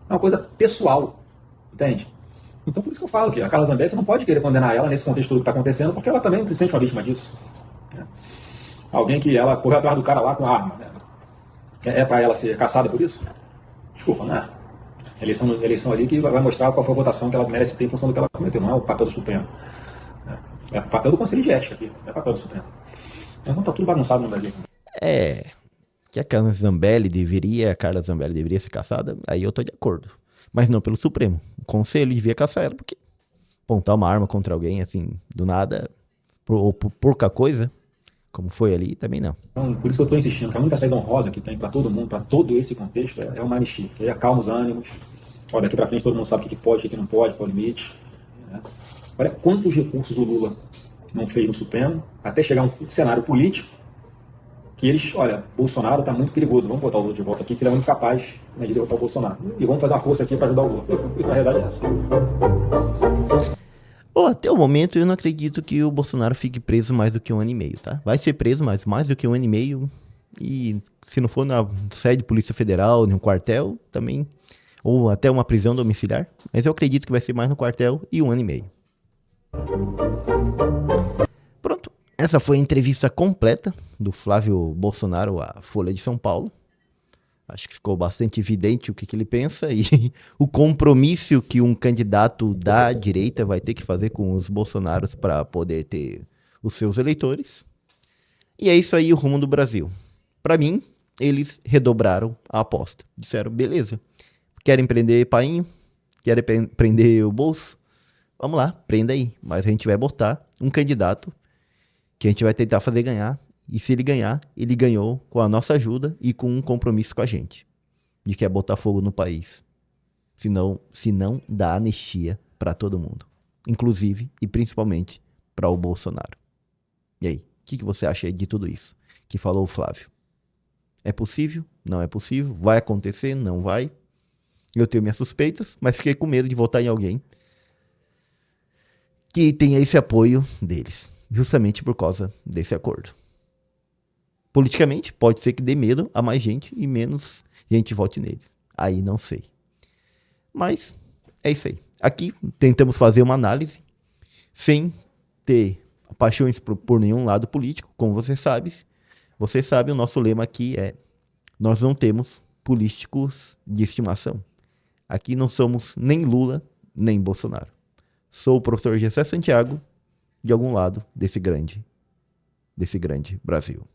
Speaker 1: É uma coisa pessoal, entende? Então por isso que eu falo que a Carla Zambelli, você não pode querer condenar ela nesse contexto tudo que está acontecendo, porque ela também se sente uma vítima disso. Alguém que ela correu atrás do cara lá com arma, né? É para ela ser caçada por isso? Desculpa, não é? Eleição ali que vai mostrar qual foi a votação que ela merece ter em função do que ela cometeu, não é o papel do Supremo. É o papel do Conselho de Ética aqui, não é o papel do Supremo. Então tá tudo bagunçado no Brasil.
Speaker 3: É, que a Carla Zambelli deveria ser caçada, aí eu tô de acordo. Mas não pelo Supremo. O Conselho devia caçar ela, porque apontar uma arma contra alguém, assim, do nada, ou por pouca coisa, como foi ali, também não.
Speaker 1: Então, por isso que eu estou insistindo, que a única saída honrosa que tem para todo mundo, para todo esse contexto, é uma anistia, que aí acalma os ânimos. Olha, daqui para frente todo mundo sabe o que pode, o que não pode, qual é o limite. Né? Olha quantos recursos o Lula não fez no Supremo, até chegar a um cenário político, que eles, olha, Bolsonaro está muito perigoso, vamos botar o Lula de volta aqui, que ele é muito capaz, né, de derrotar o Bolsonaro. E vamos fazer uma força aqui para ajudar o Lula. E na realidade é essa.
Speaker 3: Até o momento eu não acredito que o Bolsonaro fique preso mais do que 1 ano e meio, tá? Vai ser preso, mas mais do que 1 ano e meio. E se não for na sede de Polícia Federal, no quartel, também. Ou até uma prisão domiciliar. Mas eu acredito que vai ser mais no quartel e 1 ano e meio. Pronto. Essa foi a entrevista completa do Flávio Bolsonaro à Folha de São Paulo. Acho que ficou bastante evidente o que ele pensa e o compromisso que um candidato da direita vai ter que fazer com os bolsonaros para poder ter os seus eleitores. E é isso aí o rumo do Brasil. Para mim, eles redobraram a aposta. Disseram, beleza, querem prender painho? Querem prender o bolso? Vamos lá, prenda aí. Mas a gente vai botar um candidato que a gente vai tentar fazer ganhar. E se ele ganhar, ele ganhou com a nossa ajuda e com um compromisso com a gente. De que é botar fogo no país. Se não dá anistia para todo mundo. Inclusive e principalmente para o Bolsonaro. E aí, o que você acha aí de tudo isso que falou o Flávio? É possível? Não é possível? Vai acontecer? Não vai? Eu tenho minhas suspeitas, mas fiquei com medo de votar em alguém que tenha esse apoio deles. Justamente por causa desse acordo. Politicamente, pode ser que dê medo a mais gente e menos gente vote nele. Aí não sei. Mas é isso aí. Aqui tentamos fazer uma análise sem ter paixões por nenhum lado político. Como você sabe, o nosso lema aqui é: nós não temos políticos de estimação. Aqui não somos nem Lula, nem Bolsonaro. Sou o professor Gessé Santiago, de algum lado desse grande Brasil.